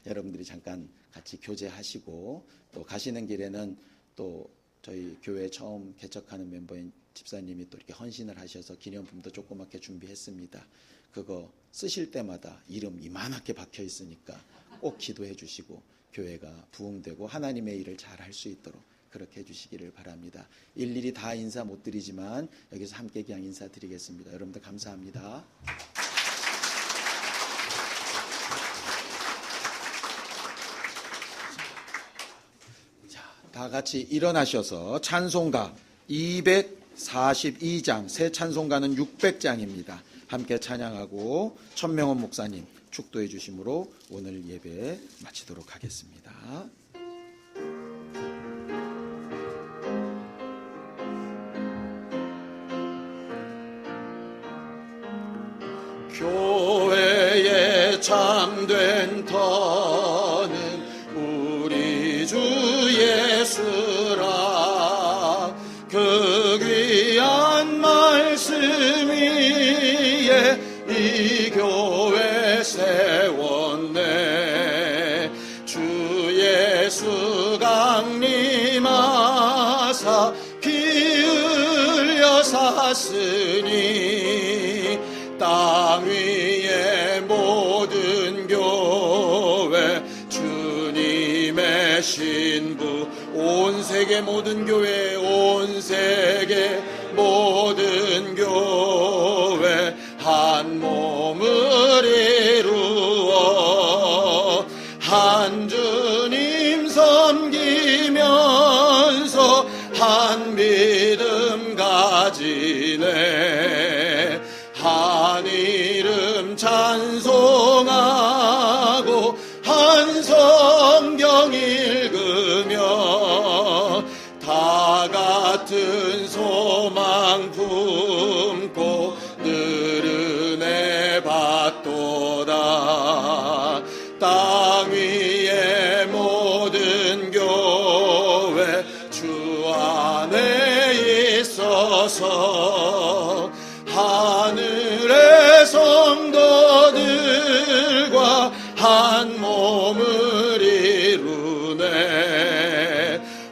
여러분들이 잠깐 같이 교제하시고, 또 가시는 길에는 또 저희 교회 처음 개척하는 멤버인 집사님이 또 이렇게 헌신을 하셔서 기념품도 조그맣게 준비했습니다. 그거 쓰실 때마다 이름 이만하게 박혀 있으니까 꼭 기도해 주시고 교회가 부흥되고 하나님의 일을 잘 할 수 있도록 그렇게 해주시기를 바랍니다. 일일이 다 인사 못 드리지만 여기서 함께 그냥 인사드리겠습니다. 여러분들 감사합니다. 자, 다 같이 일어나셔서 찬송가 242장, 새 찬송가는 600장입니다. 함께 찬양하고 천명원 목사님 축도해 주심으로 오늘 예배 마치도록 하겠습니다.
교회의 참된 터는 우리 주 예수라. 그 신부 온 세계 모든 교회 온 세계 모든 교회 한 몸을 이루어 한 주님 섬기면서 한 믿음 가지네 한 이름 찬송하고 한 성경 읽으며 다 같은 소망 품고 늘 은혜 받도다 땅 위의 모든 교회 주 안에 있어서 하늘의 성도들과 한 몸을 이루네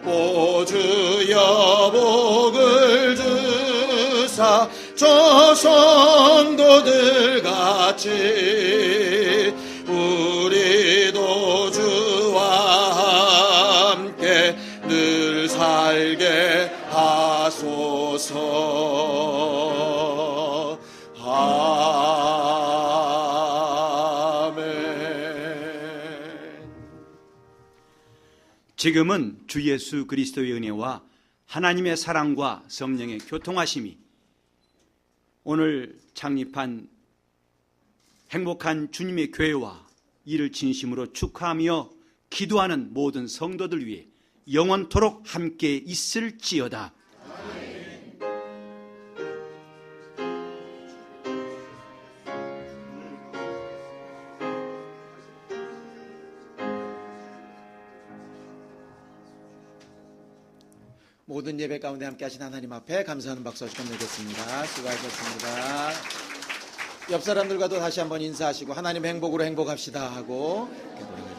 오 주여 복을 주사 저 성도들 같이 우리도 주와 함께 늘 살게 하소서. 아멘.
지금은 주 예수 그리스도의 은혜와 하나님의 사랑과 성령의 교통하심이 오늘 창립한 행복한 주님의 교회와 이를 진심으로 축하하며 기도하는 모든 성도들 위해 영원토록 함께 있을지어다.
모든 예배 가운데 함께 하신 하나님 앞에 감사하는 박수 건네겠습니다. 수고하셨습니다. 옆 사람들과도 다시 한번 인사하시고 하나님 행복으로 행복합시다 하고 기도합니다.